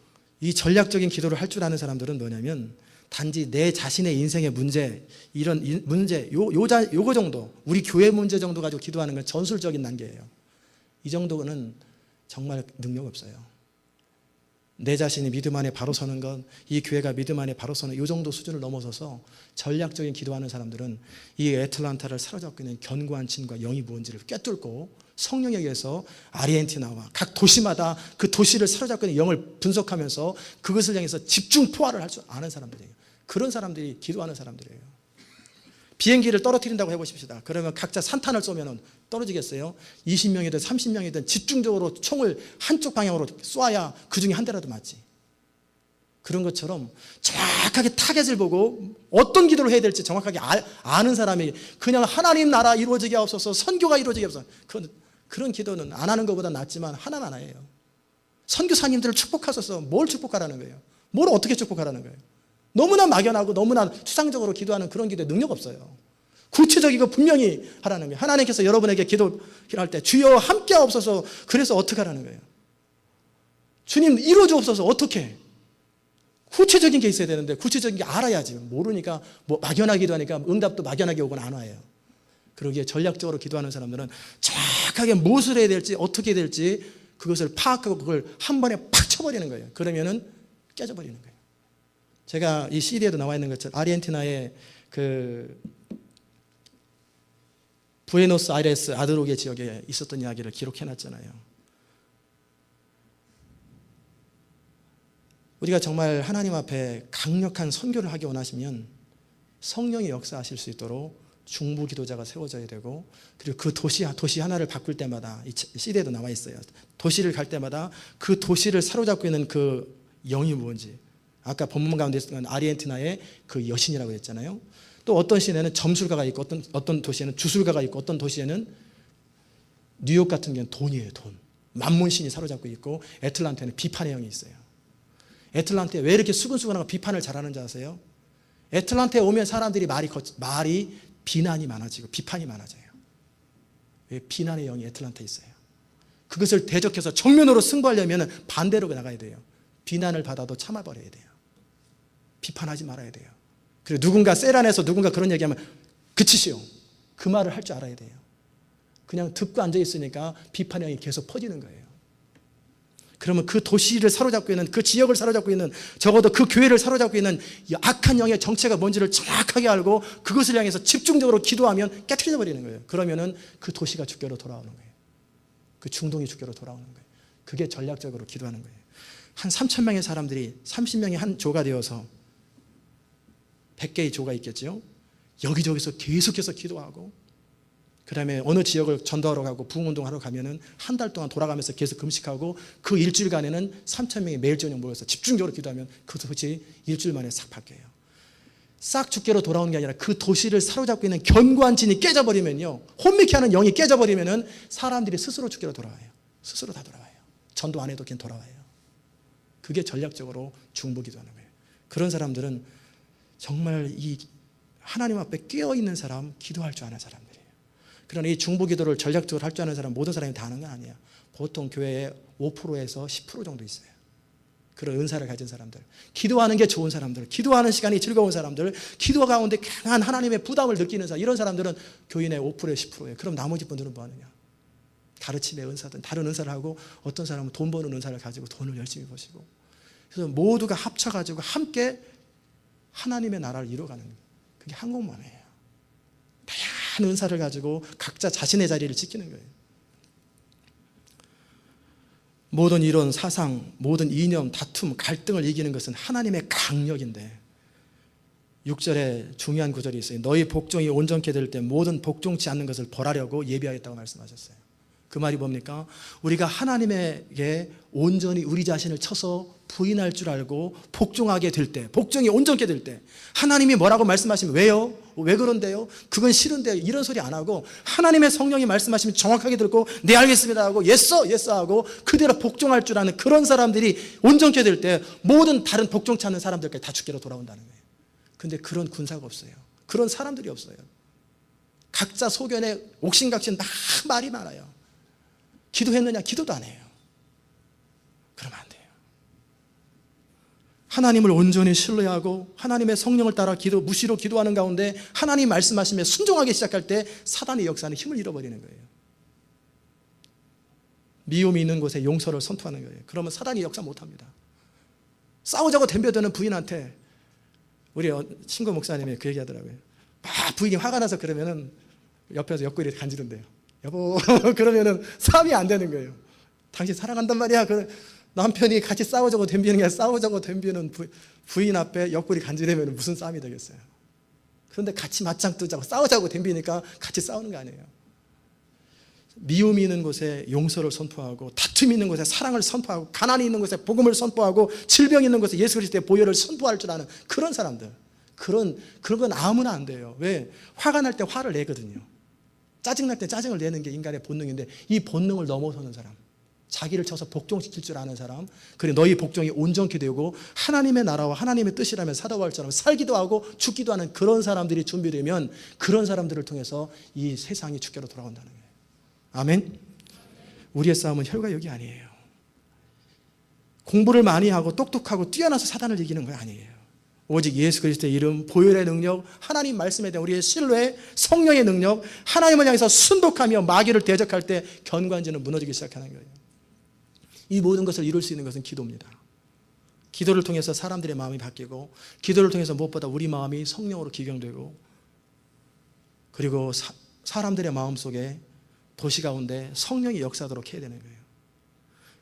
이 전략적인 기도를 할 줄 아는 사람들은 뭐냐면 단지 내 자신의 인생의 문제, 이런 문제, 요거 정도, 우리 교회 문제 정도 가지고 기도하는 건 전술적인 단계예요. 이 정도는 정말 능력 없어요. 내 자신이 믿음 안에 바로 서는 것, 이 교회가 믿음 안에 바로 서는 이 정도 수준을 넘어서서 전략적인 기도하는 사람들은 이 애틀란타를 사로잡고 있는 견고한 진과 영이 무언지를 꿰뚫고 성령에 의해서 아르헨티나와 각 도시마다 그 도시를 사로잡고 있는 영을 분석하면서 그것을 향해서 집중 포화를 할 줄 아는 사람들이에요. 그런 사람들이 기도하는 사람들이에요. 비행기를 떨어뜨린다고 해보십시다. 그러면 각자 산탄을 쏘면 떨어지겠어요? 20명이든 30명이든 집중적으로 총을 한쪽 방향으로 쏴야 그 중에 한 대라도 맞지. 그런 것처럼 정확하게 타겟을 보고 어떤 기도를 해야 될지 정확하게 아는 사람이 그냥 하나님 나라 이루어지게 하옵소서, 선교가 이루어지게 하옵소서, 그런 기도는 안 하는 것보다 낫지만 하나예요. 선교사님들을 축복하소서. 뭘 축복하라는 거예요? 뭘 어떻게 축복하라는 거예요? 너무나 막연하고 너무나 추상적으로 기도하는 그런 기도에 능력 없어요. 구체적이고 분명히 하라는 거예요. 하나님께서 여러분에게 기도할 때 주여 함께 하옵소서. 그래서 어떻게 하라는 거예요? 주님 이루어 주옵소서. 어떻게? 구체적인 게 있어야 되는데 구체적인 게 알아야지. 모르니까 뭐 막연하게 기도하니까 응답도 막연하게 오거나 안 와요. 그러기에 전략적으로 기도하는 사람들은 정확하게 무엇을 해야 될지 어떻게 해야 될지 그것을 파악하고 그걸 한 번에 팍 쳐버리는 거예요. 그러면은 깨져버리는 거예요. 제가 이 CD에도 나와 있는 것처럼 아르헨티나의 그 부에노스아이레스 아드로게 지역에 있었던 이야기를 기록해놨잖아요. 우리가 정말 하나님 앞에 강력한 선교를 하기 원하시면 성령이 역사하실 수 있도록 중보 기도자가 세워져야 되고, 그리고 그 도시 하나를 바꿀 때마다, 이 CD에도 나와 있어요. 도시를 갈 때마다 그 도시를 사로잡고 있는 그 영이 뭔지. 아까 본문 가운데 있었던 아르헨티나의 그 여신이라고 했잖아요. 또 어떤 시내는 점술가가 있고, 어떤 도시에는 주술가가 있고, 어떤 도시에는 뉴욕 같은 경우는 돈이에요. 돈. 만몬신이 사로잡고 있고, 애틀란타에는 비판의 영이 있어요. 애틀란타에 왜 이렇게 수근수근하고 비판을 잘하는지 아세요? 애틀란타에 오면 사람들이 말이 비난이 많아지고 비판이 많아져요. 왜? 비난의 영이 애틀란타에 있어요. 그것을 대적해서 정면으로 승부하려면 반대로 나가야 돼요. 비난을 받아도 참아버려야 돼요. 비판하지 말아야 돼요. 그리고 누군가 셀 안에서 누군가 그런 얘기하면 그치시오. 그 말을 할 줄 알아야 돼요. 그냥 듣고 앉아있으니까 비판의 영이 계속 퍼지는 거예요. 그러면 그 도시를 사로잡고 있는, 그 지역을 사로잡고 있는, 적어도 그 교회를 사로잡고 있는 이 악한 영의 정체가 뭔지를 정확하게 알고 그것을 향해서 집중적으로 기도하면 깨트려 버리는 거예요. 그러면은 그 도시가 주께로 돌아오는 거예요. 그 중동이 주께로 돌아오는 거예요. 그게 전략적으로 기도하는 거예요. 한 3,000명의 사람들이 30명이 한 조가 되어서 100개의 조가 있겠죠. 여기저기서 계속해서 기도하고, 그 다음에 어느 지역을 전도하러 가고 부흥운동하러 가면은 한 달 동안 돌아가면서 계속 금식하고, 그 일주일간에는 3,000명이 매일 저녁 모여서 집중적으로 기도하면 그 도시 일주일 만에 싹 바뀌어요. 싹 주께로 돌아오는 게 아니라 그 도시를 사로잡고 있는 견고한 진이 깨져버리면요, 혼미케 하는 영이 깨져버리면은 사람들이 스스로 주께로 돌아와요. 스스로 다 돌아와요. 전도 안 해도 그냥 돌아와요. 그게 전략적으로 중보 기도하는 거예요. 그런 사람들은 정말 이 하나님 앞에 깨어있는 사람, 기도할 줄 아는 사람들이에요. 그러나 이 중보 기도를 전략적으로 할 줄 아는 사람, 모든 사람이 다 하는 건 아니에요. 보통 교회에 5%에서 10% 정도 있어요. 그런 은사를 가진 사람들, 기도하는 게 좋은 사람들, 기도하는 시간이 즐거운 사람들, 기도 가운데 강한 하나님의 부담을 느끼는 사람, 이런 사람들은 교인의 5%에 10%예요. 그럼 나머지 분들은 뭐 하느냐? 가르침의 은사든 다른 은사를 하고, 어떤 사람은 돈 버는 은사를 가지고 돈을 열심히 버시고, 그래서 모두가 합쳐가지고 함께 하나님의 나라를 이루어가는 거예요. 그게 한국만이에요. 다양한 은사를 가지고 각자 자신의 자리를 지키는 거예요. 모든 이론, 사상, 모든 이념, 다툼, 갈등을 이기는 것은 하나님의 강력인데, 6절에 중요한 구절이 있어요. 너희 복종이 온전케 될 때 모든 복종치 않는 것을 벌하려고 예비하였다고 말씀하셨어요. 그 말이 뭡니까? 우리가 하나님에게 온전히 우리 자신을 쳐서 부인할 줄 알고 복종하게 될 때, 복종이 온전케 될 때, 하나님이 뭐라고 말씀하시면 왜요? 왜 그런데요? 그건 싫은데요? 이런 소리 안 하고, 하나님의 성령이 말씀하시면 정확하게 듣고 네 알겠습니다 하고 예스 하고 그대로 복종할 줄 아는 그런 사람들이 온전케 될 때, 모든 다른 복종치 않는 사람들까지 다 주께로 돌아온다는 거예요. 근데 그런 군사가 없어요. 그런 사람들이 없어요. 각자 소견에 옥신각신 막 말이 많아요. 기도했느냐? 기도도 안 해요. 그러면 안 돼요. 하나님을 온전히 신뢰하고 하나님의 성령을 따라 무시로 기도하는 가운데 하나님 말씀하시며 순종하기 시작할 때 사단의 역사는 힘을 잃어버리는 거예요. 미움이 있는 곳에 용서를 선포하는 거예요. 그러면 사단이 역사 못합니다. 싸우자고 덤벼드는 부인한테, 우리 친구 목사님이 그 얘기하더라고요. 막 부인이 화가 나서 그러면은 옆에서 옆구리에 간지른대요. 여보 그러면은 싸움이 안 되는 거예요. 당신 사랑한단 말이야. 남편이 같이 싸우자고 덤비는 게 아니라 싸우자고 덤비는 부인 앞에 옆구리 간지르면 무슨 싸움이 되겠어요. 그런데 같이 맞짱 뜨자고 싸우자고 덤비니까 같이 싸우는 거 아니에요. 미움이 있는 곳에 용서를 선포하고, 다툼이 있는 곳에 사랑을 선포하고, 가난이 있는 곳에 복음을 선포하고, 질병이 있는 곳에 예수 그리스도의 보혈을 선포할 줄 아는 그런 사람들, 그런 건 아무나 안 돼요. 왜? 화가 날 때 화를 내거든요. 짜증날 때 짜증을 내는 게 인간의 본능인데, 이 본능을 넘어서는 사람, 자기를 쳐서 복종시킬 줄 아는 사람, 그리고 너희 복종이 온전케 되고 하나님의 나라와 하나님의 뜻이라면 사도할 줄 알고 살기도 하고 죽기도 하는 그런 사람들이 준비되면, 그런 사람들을 통해서 이 세상이 주께로 돌아온다는 거예요. 아멘. 우리의 싸움은 혈과 육이 아니에요. 공부를 많이 하고 똑똑하고 뛰어나서 사단을 이기는 건 아니에요. 오직 예수 그리스도의 이름, 보혈의 능력, 하나님 말씀에 대한 우리의 신뢰, 성령의 능력, 하나님을 향해서 순독하며 마귀를 대적할 때 견고한지는 무너지기 시작하는 거예요. 이 모든 것을 이룰 수 있는 것은 기도입니다. 기도를 통해서 사람들의 마음이 바뀌고, 기도를 통해서 무엇보다 우리 마음이 성령으로 기경되고, 그리고 사람들의 마음속에 도시 가운데 성령이 역사하도록 해야 되는 거예요.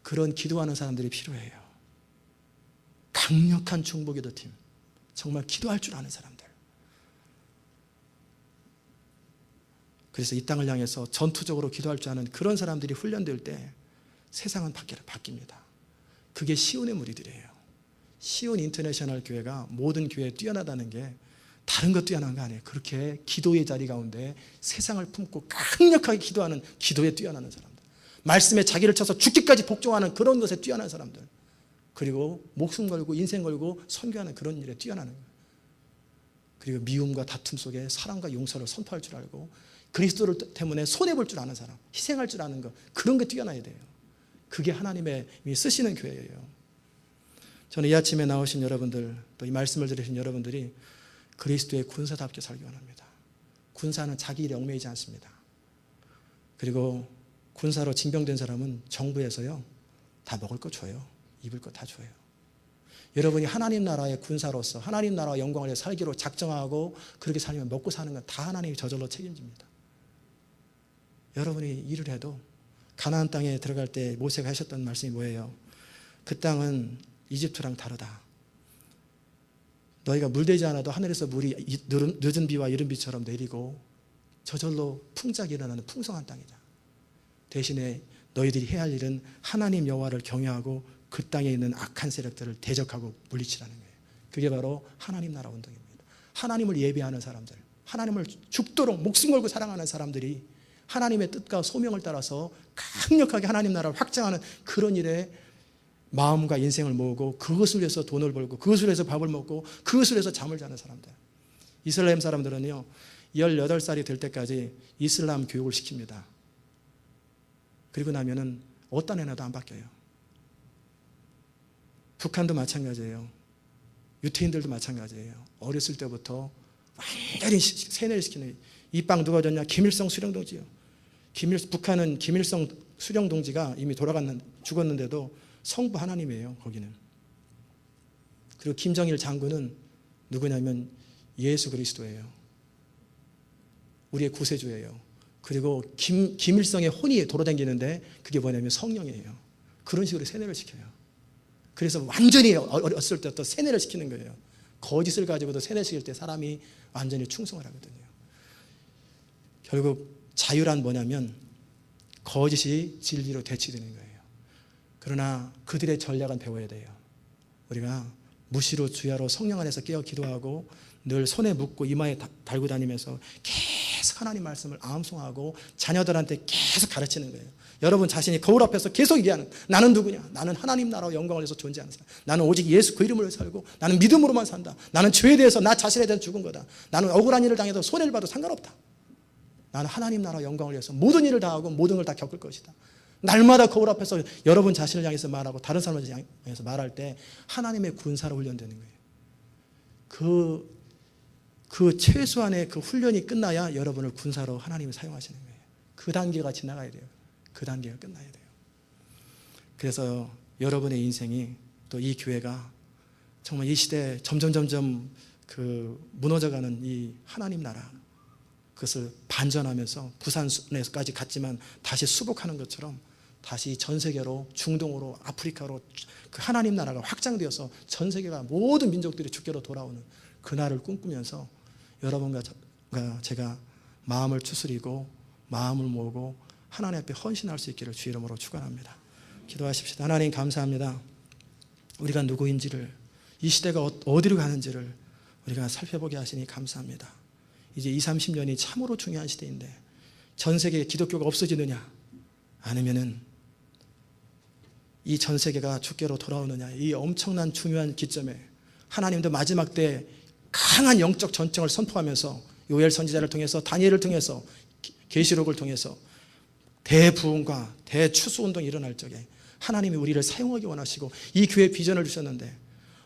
그런 기도하는 사람들이 필요해요. 강력한 중보기도팀, 정말 기도할 줄 아는 사람들. 그래서 이 땅을 향해서 전투적으로 기도할 줄 아는 그런 사람들이 훈련될 때 세상은 바뀝니다. 그게 시온의 무리들이에요. 시온 인터내셔널 교회가 모든 교회에 뛰어나다는 게 다른 것 뛰어난 거 아니에요. 그렇게 기도의 자리 가운데 세상을 품고 강력하게 기도하는 기도에 뛰어나는 사람들, 말씀에 자기를 쳐서 죽기까지 복종하는 그런 것에 뛰어난 사람들, 그리고 목숨 걸고 인생 걸고 선교하는 그런 일에 뛰어나는 거예요. 그리고 미움과 다툼 속에 사랑과 용서를 선포할 줄 알고 그리스도를 때문에 손해볼 줄 아는 사람, 희생할 줄 아는 것, 그런 게 뛰어나야 돼요. 그게 하나님의 쓰시는 교회예요. 저는 이 아침에 나오신 여러분들, 또 이 말씀을 들으신 여러분들이 그리스도의 군사답게 살기 원합니다. 군사는 자기 일에 얽매이지 않습니다. 그리고 군사로 징병된 사람은 정부에서요, 다 먹을 거 줘요. 입을 거 다 줘요. 여러분이 하나님 나라의 군사로서 하나님 나라와 영광을 위해 살기로 작정하고 그렇게 살면 먹고 사는 건 다 하나님이 저절로 책임집니다. 여러분이 일을 해도 가나안 땅에 들어갈 때 모세가 하셨던 말씀이 뭐예요? 그 땅은 이집트랑 다르다. 너희가 물되지 않아도 하늘에서 물이 늦은 비와 이른 비처럼 내리고 저절로 풍작이 일어나는 풍성한 땅이다. 대신에 너희들이 해야 할 일은 하나님 여호와를 경외하고 그 땅에 있는 악한 세력들을 대적하고 물리치라는 거예요. 그게 바로 하나님 나라 운동입니다. 하나님을 예배하는 사람들, 하나님을 죽도록 목숨 걸고 사랑하는 사람들이 하나님의 뜻과 소명을 따라서 강력하게 하나님 나라를 확장하는 그런 일에 마음과 인생을 모으고 그것을 위해서 돈을 벌고 그것을 위해서 밥을 먹고 그것을 위해서 잠을 자는 사람들. 이슬람 사람들은요, 18살이 될 때까지 이슬람 교육을 시킵니다. 그리고 나면은 어떤 애나도 안 바뀌어요. 북한도 마찬가지예요. 유태인들도 마찬가지예요. 어렸을 때부터 완전히 세뇌를 시키는. 이 빵 누가 줬냐? 김일성 수령동지요. 북한은 김일성 수령동지가 이미 죽었는데도 성부 하나님이에요. 거기는. 그리고 김정일 장군은 누구냐면 예수 그리스도예요. 우리의 구세주예요. 그리고 김일성의 혼이 돌아다니는데 그게 뭐냐면 성령이에요. 그런 식으로 세뇌를 시켜요. 그래서 완전히 어렸을 때부터 세뇌를 시키는 거예요. 거짓을 가지고도 세뇌시킬 때 사람이 완전히 충성을 하거든요. 결국 자유란 뭐냐면 거짓이 진리로 대치되는 거예요. 그러나 그들의 전략은 배워야 돼요. 우리가 무시로 주야로 성령 안에서 깨어 기도하고 늘 손에 묻고 이마에 달고 다니면서 계속 하나님 말씀을 암송하고 자녀들한테 계속 가르치는 거예요. 여러분 자신이 거울 앞에서 계속 얘기하는, 나는 누구냐? 나는 하나님 나라와 영광을 위해서 존재하는 사람. 나는 오직 예수 그 이름으로 살고 나는 믿음으로만 산다. 나는 죄에 대해서 나 자신에 대해서 죽은 거다. 나는 억울한 일을 당해도 손해를 봐도 상관없다. 나는 하나님 나라와 영광을 위해서 모든 일을 다하고 모든 걸 다 겪을 것이다. 날마다 거울 앞에서 여러분 자신을 향해서 말하고 다른 사람을 향해서 말할 때 하나님의 군사로 훈련되는 거예요. 그 최소한의 그 훈련이 끝나야 여러분을 군사로 하나님이 사용하시는 거예요. 그 단계가 지나가야 돼요. 그 단계가 끝나야 돼요. 그래서 여러분의 인생이 또 이 교회가 정말 이 시대에 점점 무너져가는 이 하나님 나라, 그것을 반전하면서 부산에서까지 갔지만 다시 수복하는 것처럼 다시 전 세계로, 중동으로, 아프리카로 그 하나님 나라가 확장되어서 전 세계가 모든 민족들이 주께로 돌아오는 그날을 꿈꾸면서 여러분과 제가 마음을 추스리고 마음을 모으고 하나님 앞에 헌신할 수 있기를 주 이름으로 축원합니다. 기도하십시다. 하나님 감사합니다. 우리가 누구인지를, 이 시대가 어디로 가는지를 우리가 살펴보게 하시니 감사합니다. 이제 20, 30년이 참으로 중요한 시대인데 전 세계에 기독교가 없어지느냐 아니면은 이 전 세계가 주께로 돌아오느냐, 이 엄청난 중요한 기점에 하나님도 마지막 때 강한 영적 전쟁을 선포하면서 요엘 선지자를 통해서 다니엘을 통해서 계시록을 통해서 대부흥과 대추수운동이 일어날 적에 하나님이 우리를 사용하기 원하시고 이 교회 비전을 주셨는데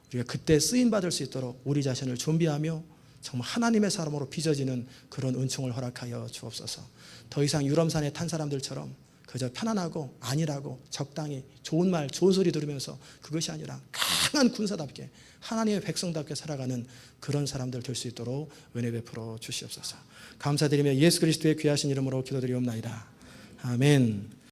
우리가 그때 쓰임받을 수 있도록 우리 자신을 준비하며 정말 하나님의 사람으로 빚어지는 그런 은총을 허락하여 주옵소서. 더 이상 유람산에 탄 사람들처럼 그저 편안하고 안일하고 적당히 좋은 말, 좋은 소리 들으면서 그것이 아니라 강한 군사답게 하나님의 백성답게 살아가는 그런 사람들 될 수 있도록 은혜 베풀어 주시옵소서. 감사드리며 예수 그리스도의 귀하신 이름으로 기도드리옵나이다. 아멘.